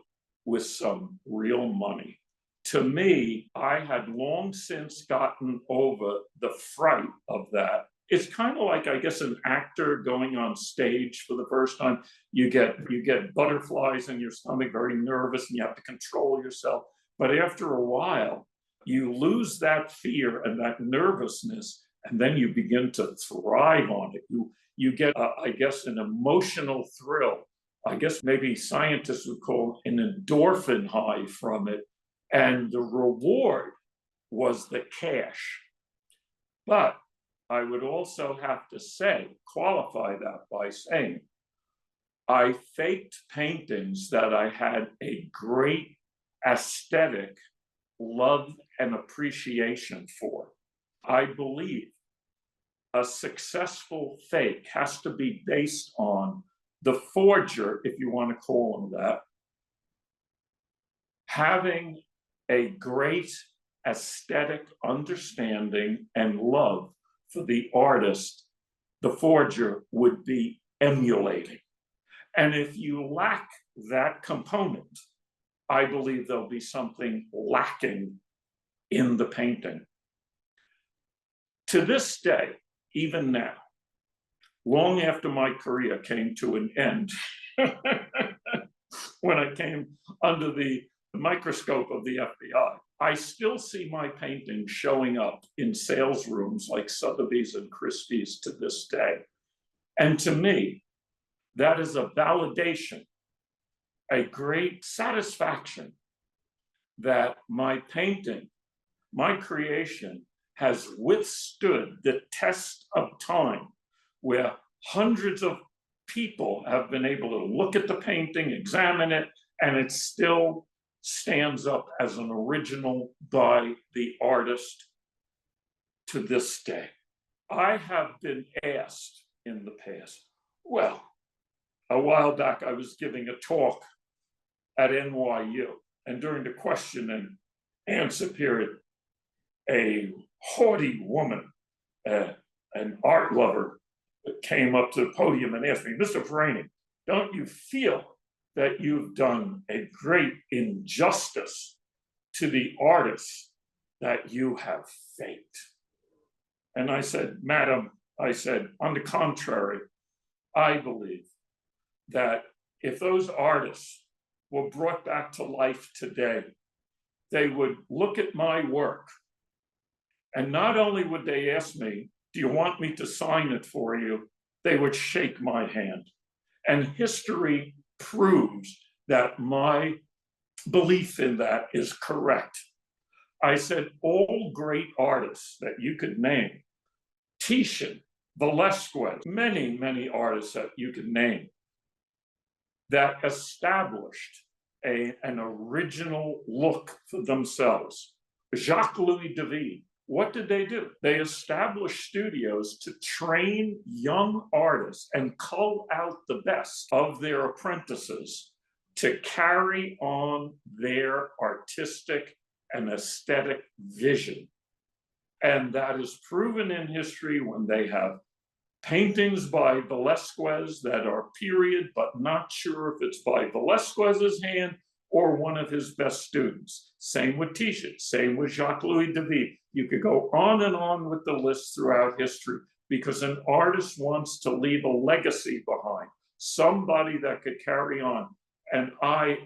with some real money. To me, I had long since gotten over the fright of that. It's kind of like, I guess, an actor going on stage for the first time. You get butterflies in your stomach, very nervous, and you have to control yourself. But after a while, you lose that fear and that nervousness, and then you begin to thrive on it. You get, I guess, an emotional thrill. I guess maybe scientists would call an endorphin high from it. And the reward was the cash. But I would also have to say, qualify that by saying, I faked paintings that I had a great aesthetic love and appreciation for. I believe a successful fake has to be based on the forger, if you want to call him that, having a great aesthetic understanding and love for the artist the forger would be emulating. And if you lack that component, I believe there'll be something lacking in the painting. To this day, even now, long after my career came to an end, when I came under the microscope of the FBI, I still see my paintings showing up in sales rooms like Sotheby's and Christie's to this day. And to me, that is a validation, a great satisfaction that my painting, my creation, has withstood the test of time, where hundreds of people have been able to look at the painting, examine it, and it still stands up as an original by the artist to this day. I have been asked in the past, well, a while back I was giving a talk at NYU, and during the question and answer period, a haughty woman, an art lover, came up to the podium and asked me, Mr. Perenyi, don't you feel that you've done a great injustice to the artists that you have faked? And I said, Madam, I said, on the contrary, I believe that if those artists were brought back to life today, they would look at my work, and not only would they ask me, do you want me to sign it for you? They would shake my hand. And history proves that my belief in that is correct. I said, all great artists that you could name, Titian, Velasquez, many, many artists that you could name, that established an original look for themselves. Jacques-Louis David, what did they do? They established studios to train young artists and cull out the best of their apprentices to carry on their artistic and aesthetic vision. And that is proven in history when they have paintings by Velasquez that are period, but not sure if it's by Velasquez's hand or one of his best students. Same with Titian, same with Jacques-Louis David. You could go on and on with the list throughout history, because an artist wants to leave a legacy behind, somebody that could carry on. And I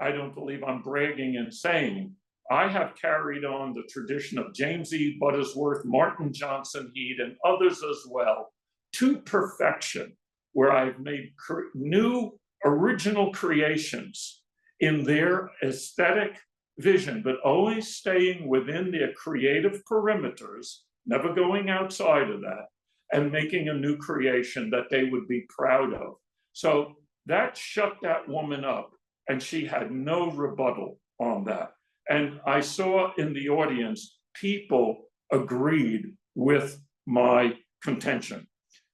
don't believe I'm bragging and saying, I have carried on the tradition of James E. Buttersworth, Martin Johnson Head, and others as well to perfection, where I've made new original creations in their aesthetic vision, but always staying within their creative perimeters, never going outside of that, and making a new creation that they would be proud of. So that shut that woman up, and she had no rebuttal on that. And I saw in the audience, people agreed with my contention.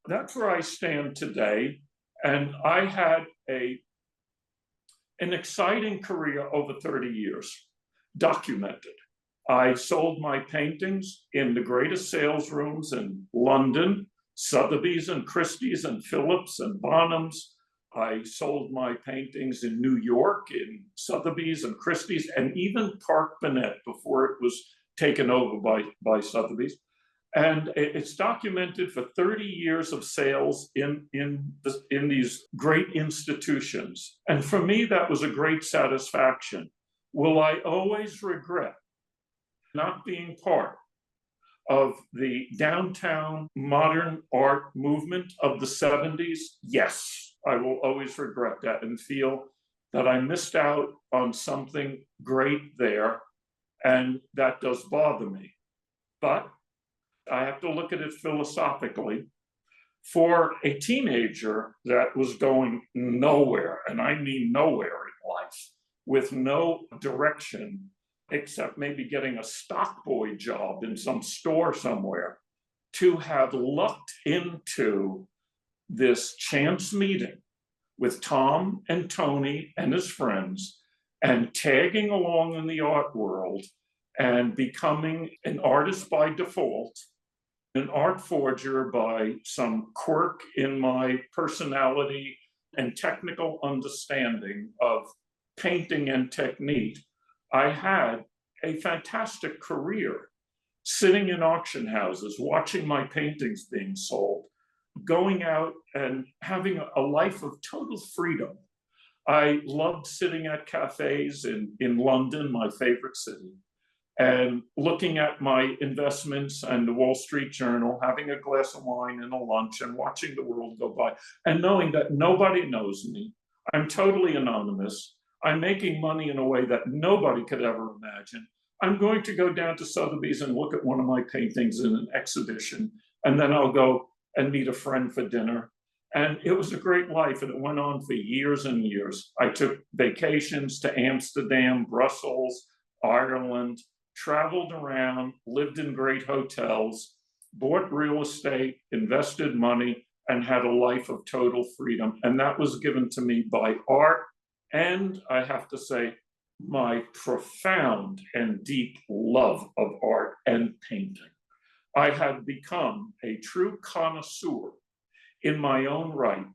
That's where I stand today. And I had an exciting career over 30 years, documented. I sold my paintings in the greatest sales rooms in London, Sotheby's and Christie's and Phillips and Bonhams. I sold my paintings in New York, in Sotheby's and Christie's, and even Park Bennett before it was taken over by Sotheby's. And it's documented for 30 years of sales in these great institutions. And for me, that was a great satisfaction. Will I always regret not being part of the downtown modern art movement of the 70s? Yes, I will always regret that and feel that I missed out on something great there. And that does bother me. But I have to look at it philosophically. For a teenager that was going nowhere, and I mean nowhere in life, with no direction, except maybe getting a stock boy job in some store somewhere, to have lucked into this chance meeting with Tom and Tony and his friends and tagging along in the art world and becoming an artist by default, an art forger by some quirk in my personality and technical understanding of painting and technique, I had a fantastic career sitting in auction houses, watching my paintings being sold, going out and having a life of total freedom. I loved sitting at cafes in London, my favorite city, and looking at my investments and the Wall Street Journal, having a glass of wine and a lunch and watching the world go by and knowing that nobody knows me. I'm totally anonymous. I'm making money in a way that nobody could ever imagine. I'm going to go down to Sotheby's and look at one of my paintings in an exhibition, and then I'll go and meet a friend for dinner. And it was a great life, and it went on for years and years. I took vacations to Amsterdam, Brussels, Ireland, traveled around, lived in great hotels, bought real estate, invested money, and had a life of total freedom. And that was given to me by art, and I have to say, my profound and deep love of art and painting. I had become a true connoisseur in my own right,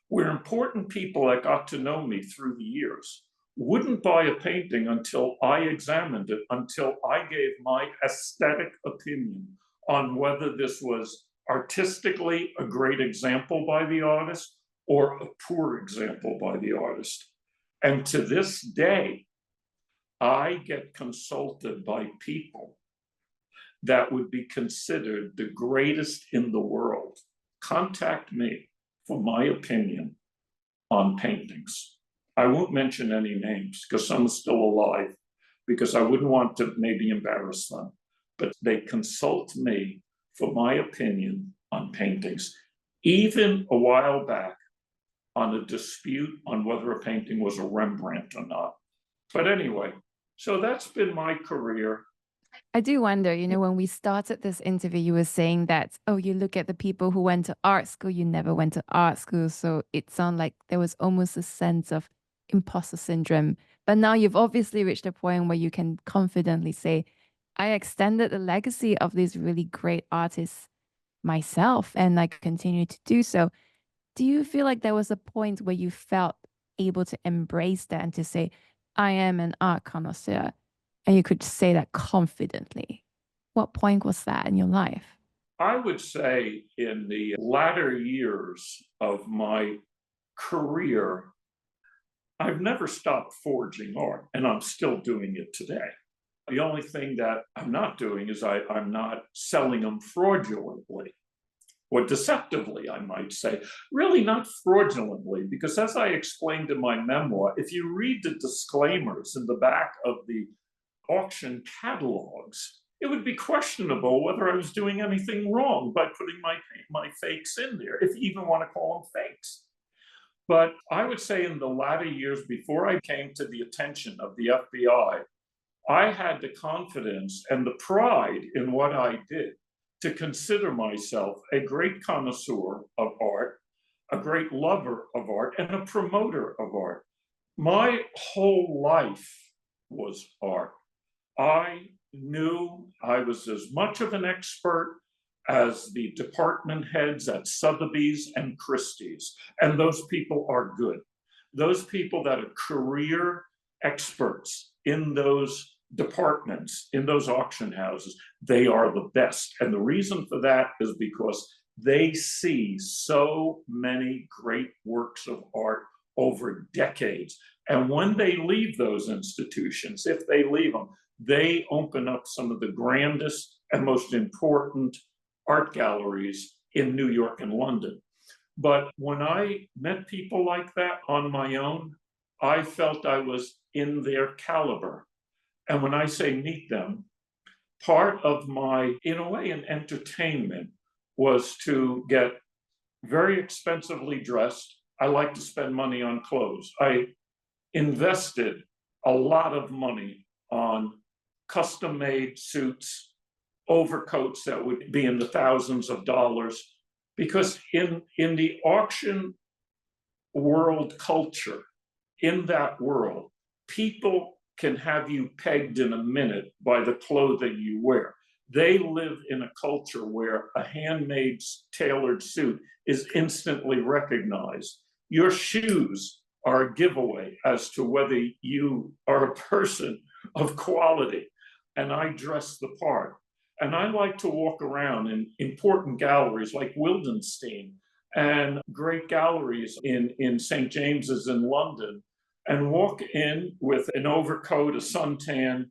where important people that got to know me through the years wouldn't buy a painting until I examined it, until I gave my aesthetic opinion on whether this was artistically a great example by the artist or a poor example by the artist. And to this day, I get consulted by people that would be considered the greatest in the world. Contact me for my opinion on paintings. I won't mention any names because some are still alive, because I wouldn't want to maybe embarrass them, but they consult me for my opinion on paintings. Even a while back, on a dispute on whether a painting was a Rembrandt or not. But anyway, so that's been my career. I do wonder, when we started this interview, you were saying that, oh, you look at the people who went to art school, you never went to art school. So it sounded like there was almost a sense of imposter syndrome. But now you've obviously reached a point where you can confidently say, I extended the legacy of these really great artists myself, and I continue to do so. Do you feel like there was a point where you felt able to embrace that and to say, I am an art connoisseur, and you could say that confidently? What point was that in your life? I would say in the latter years of my career, I've never stopped forging art, and I'm still doing it today. The only thing that I'm not doing is I'm not selling them fraudulently. Or deceptively, I might say. Really not fraudulently, because as I explained in my memoir, if you read the disclaimers in the back of the auction catalogs, it would be questionable whether I was doing anything wrong by putting my fakes in there, if you even want to call them fakes. But I would say in the latter years before I came to the attention of the FBI, I had the confidence and the pride in what I did to consider myself a great connoisseur of art, a great lover of art, and a promoter of art. My whole life was art. I knew I was as much of an expert as the department heads at Sotheby's and Christie's. And those people are good. Those people that are career experts in those departments, in those auction houses, they are the best. And the reason for that is because they see so many great works of art over decades. And when they leave those institutions, if they leave them, they open up some of the grandest and most important art galleries in New York and London. But when I met people like that on my own, I felt I was in their caliber. And when I say meet them, part of my, in a way, an entertainment was to get very expensively dressed. I like to spend money on clothes. I invested a lot of money on custom-made suits, overcoats that would be in the thousands of dollars, because in the auction world culture, in that world, people can have you pegged in a minute by the clothing you wear. They live in a culture where a handmade tailored suit is instantly recognized. Your shoes are a giveaway as to whether you are a person of quality. And I dress the part. And I like to walk around in important galleries like Wildenstein and great galleries in St. James's in London, and walk in with an overcoat, a suntan,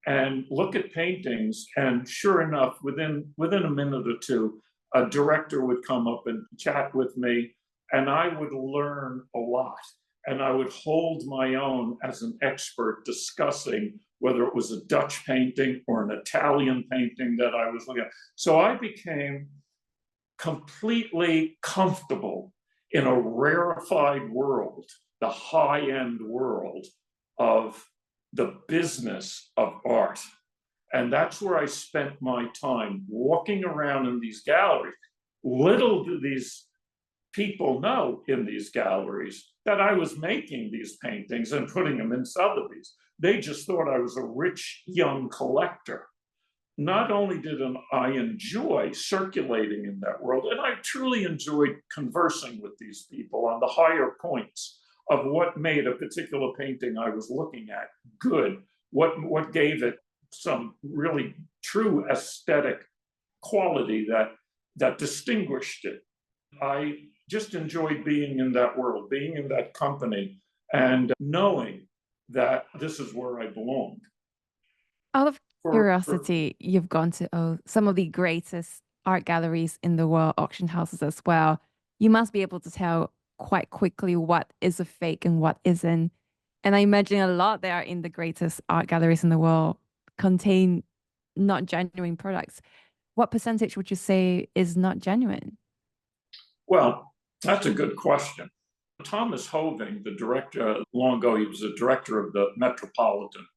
and look at paintings. And sure enough, within a minute or two, a director would come up and chat with me, and I would learn a lot. And I would hold my own as an expert discussing whether it was a Dutch painting or an Italian painting that I was looking at. So I became completely comfortable in a rarefied world, the high-end world of the business of art. And that's where I spent my time, walking around in these galleries. Little do these people know in these galleries that I was making these paintings and putting them in Sotheby's. They just thought I was a rich young collector. Not only did I enjoy circulating in that world, and I truly enjoyed conversing with these people on the higher points of what made a particular painting I was looking at good, what gave it some really true aesthetic quality that distinguished it. I just enjoyed being in that world, being in that company, and knowing that this is where I belonged. Out of curiosity, you've gone to some of the greatest art galleries in the world, auction houses as well. You must be able to tell quite quickly what is a fake and what isn't. And I imagine a lot there in the greatest art galleries in the world contain not genuine products. What percentage would you say is not genuine? Well, that's a good question. Thomas Hoving, the director, long ago, he was a director of the Metropolitan.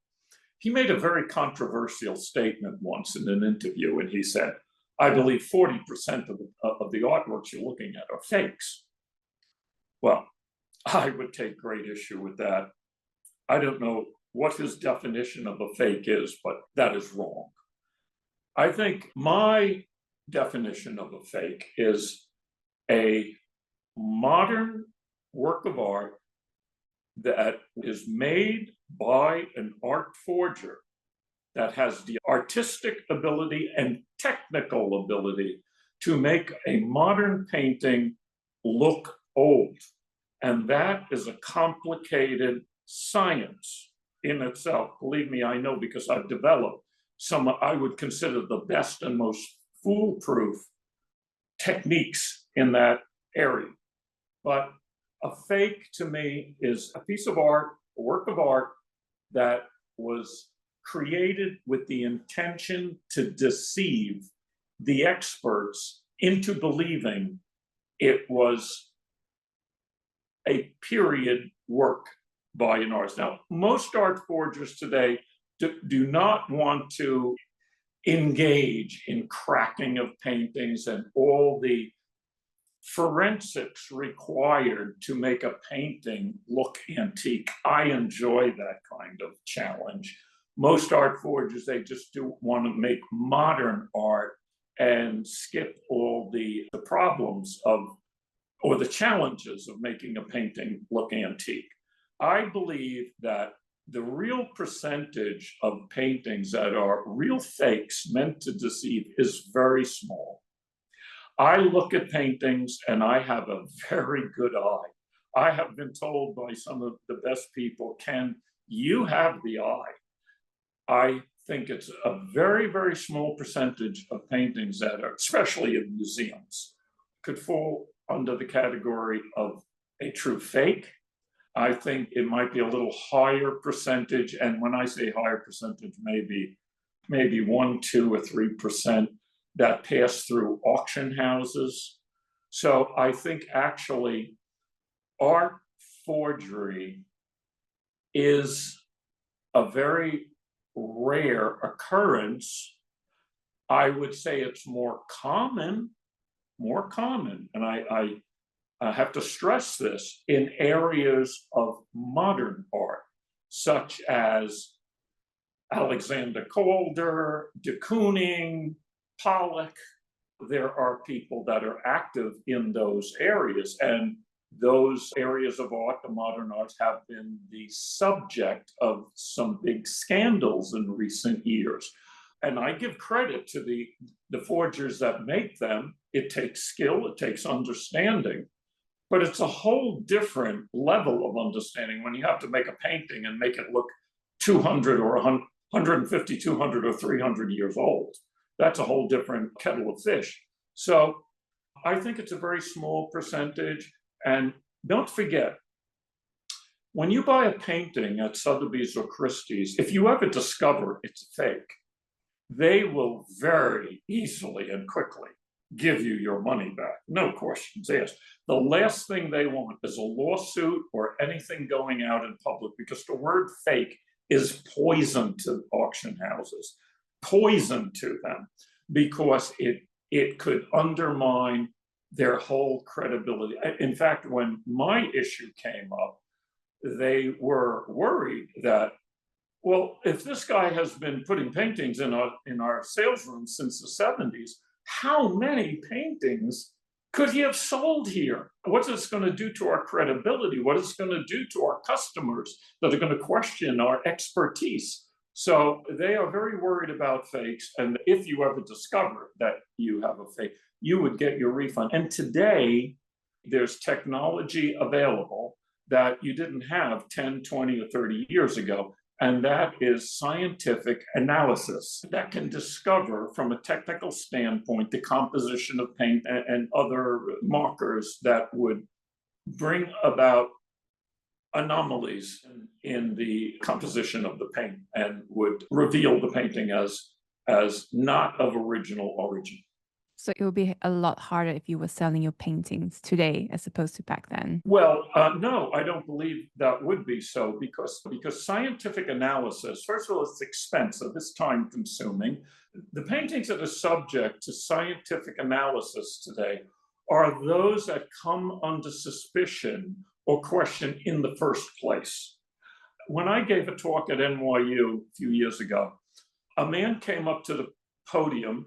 He made a very controversial statement once in an interview, and he said, I believe 40% of the artworks you're looking at are fakes. Well, I would take great issue with that. I don't know what his definition of a fake is, but that is wrong. I think my definition of a fake is a modern work of art that is made by an art forger that has the artistic ability and technical ability to make a modern painting look old. And that is a complicated science in itself. Believe me, I know, because I've developed some I would consider the best and most foolproof techniques in that area. But a fake to me is a piece of art, a work of art that was created with the intention to deceive the experts into believing it was a period work by an artist. Now, most art forgers today do not want to engage in cracking of paintings and all the forensics required to make a painting look antique. I enjoy that kind of challenge. Most art forgers, they just do want to make modern art and skip all the problems of, or the challenges of making a painting look antique. I believe that the real percentage of paintings that are real fakes meant to deceive is very small. I look at paintings and I have a very good eye. I have been told by some of the best people, Ken, you have the eye. I think it's a very, very small percentage of paintings that are, especially in museums, could fall under the category of a true fake. I think it might be a little higher percentage. And when I say higher percentage, maybe 1, 2, or 3% that pass through auction houses. So I think actually art forgery is a very rare occurrence. I would say it's more common, and I have to stress this, in areas of modern art, such as Alexander Calder, de Kooning, Pollock. There are people that are active in those areas, and those areas of art, the modern arts, have been the subject of some big scandals in recent years. And I give credit to the forgers that make them. It takes skill, it takes understanding, but it's a whole different level of understanding when you have to make a painting and make it look 200 or 150, 200 or 300 years old. That's a whole different kettle of fish. So I think it's a very small percentage. And don't forget, when you buy a painting at Sotheby's or Christie's, if you ever discover it's fake, they will very easily and quickly give you your money back. No questions asked. The last thing they want is a lawsuit or anything going out in public, because the word fake is poison to auction houses, poison to them, because it could undermine their whole credibility. In fact, when my issue came up, they were worried that, well, if this guy has been putting paintings in our sales room since the 70s, how many paintings could he have sold here? What's this going to do to our credibility? What is it going to do to our customers that are going to question our expertise? So they are very worried about fakes. And if you ever discover that you have a fake, you would get your refund. And today, there's technology available that you didn't have 10, 20, or 30 years ago. And that is scientific analysis that can discover, from a technical standpoint, the composition of paint and other markers that would bring about anomalies in the composition of the paint and would reveal the painting as not of original origin. So it would be a lot harder if you were selling your paintings today as opposed to back then. Well, no, I don't believe that would be so, because scientific analysis, first of all, it's expensive, it's time consuming. The paintings that are subject to scientific analysis today are those that come under suspicion or question in the first place. When I gave a talk at NYU a few years ago, a man came up to the podium,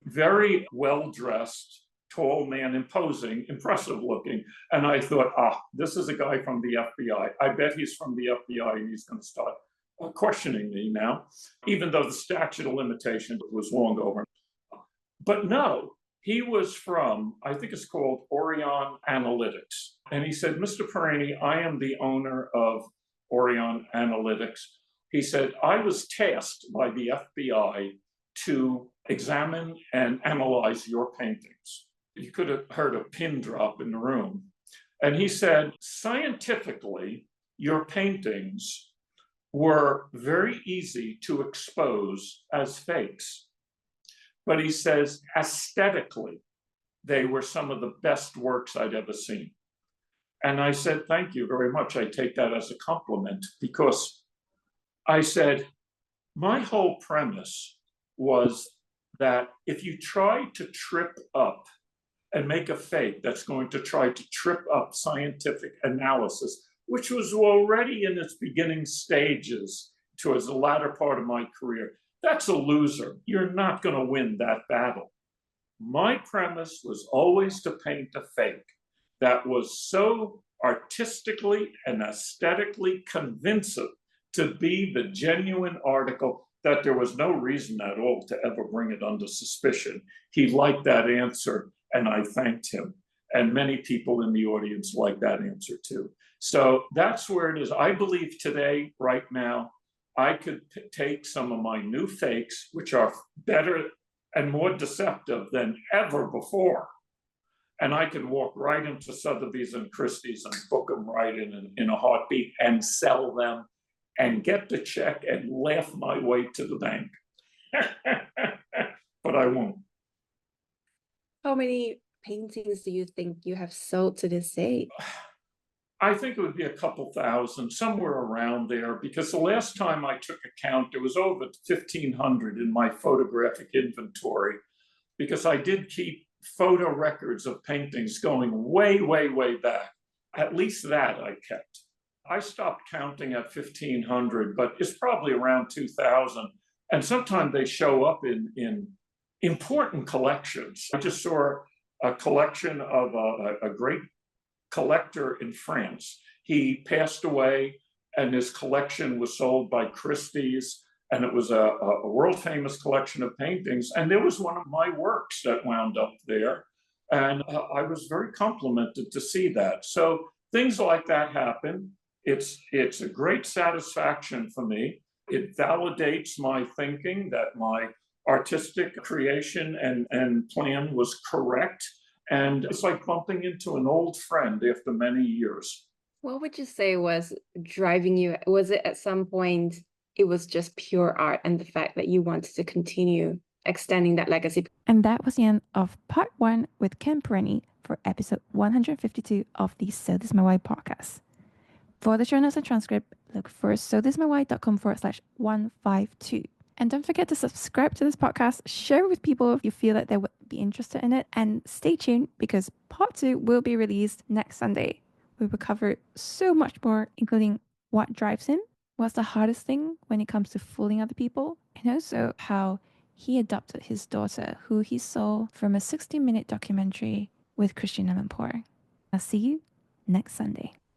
very well-dressed, tall man, imposing, impressive looking. And I thought, this is a guy from the FBI. I bet he's from the FBI and he's going to start questioning me now, even though the statute of limitations was long over. But no, he was from, I think it's called Orion Analytics. And he said, Mr. Perenyi, I am the owner of Orion Analytics. He said, I was tasked by the FBI to examine and analyze your paintings. You could have heard a pin drop in the room. And he said, scientifically, your paintings were very easy to expose as fakes. But he says, aesthetically, they were some of the best works I'd ever seen. And I said, thank you very much. I take that as a compliment, because I said, my whole premise was that if you try to trip up and make a fake that's going to try to trip up scientific analysis, which was already in its beginning stages towards the latter part of my career, that's a loser. You're not going to win that battle. My premise was always to paint a fake that was so artistically and aesthetically convincing to be the genuine article that there was no reason at all to ever bring it under suspicion. He liked that answer, and I thanked him. And many people in the audience liked that answer too. So that's where it is. I believe today, right now, I could take some of my new fakes, which are better and more deceptive than ever before, and I could walk right into Sotheby's and Christie's and book them right in a heartbeat and sell them and get the check and laugh my way to the bank. But I won't. How many paintings do you think you have sold to this date? I think it would be a couple thousand, somewhere around there, because the last time I took a count, there was over 1,500 in my photographic inventory, because I did keep photo records of paintings going way, way, way back. At least that I kept. I stopped counting at 1,500, but it's probably around 2,000. And sometimes they show up in important collections. I just saw a collection of a great collector in France. He passed away, and his collection was sold by Christie's, and it was a world famous collection of paintings. And there was one of my works that wound up there, and I was very complimented to see that. So things like that happen. It's a great satisfaction for me. It validates my thinking that my artistic creation and plan was correct. And it's like bumping into an old friend after many years. What would you say was driving you? Was it at some point, it was just pure art and the fact that you wanted to continue extending that legacy? And that was the end of part 1 with Ken Perenyi for episode 152 of the So This My Why podcast. For the show notes and transcript, look for sothismywhy.com/152. And don't forget to subscribe to this podcast, share it with people if you feel that they would be interested in it, and stay tuned because part 2 will be released next Sunday. We will cover so much more, including what drives him, what's the hardest thing when it comes to fooling other people, and also how he adopted his daughter, who he saw from a 60-minute documentary with Christian Amanpour. I'll see you next Sunday.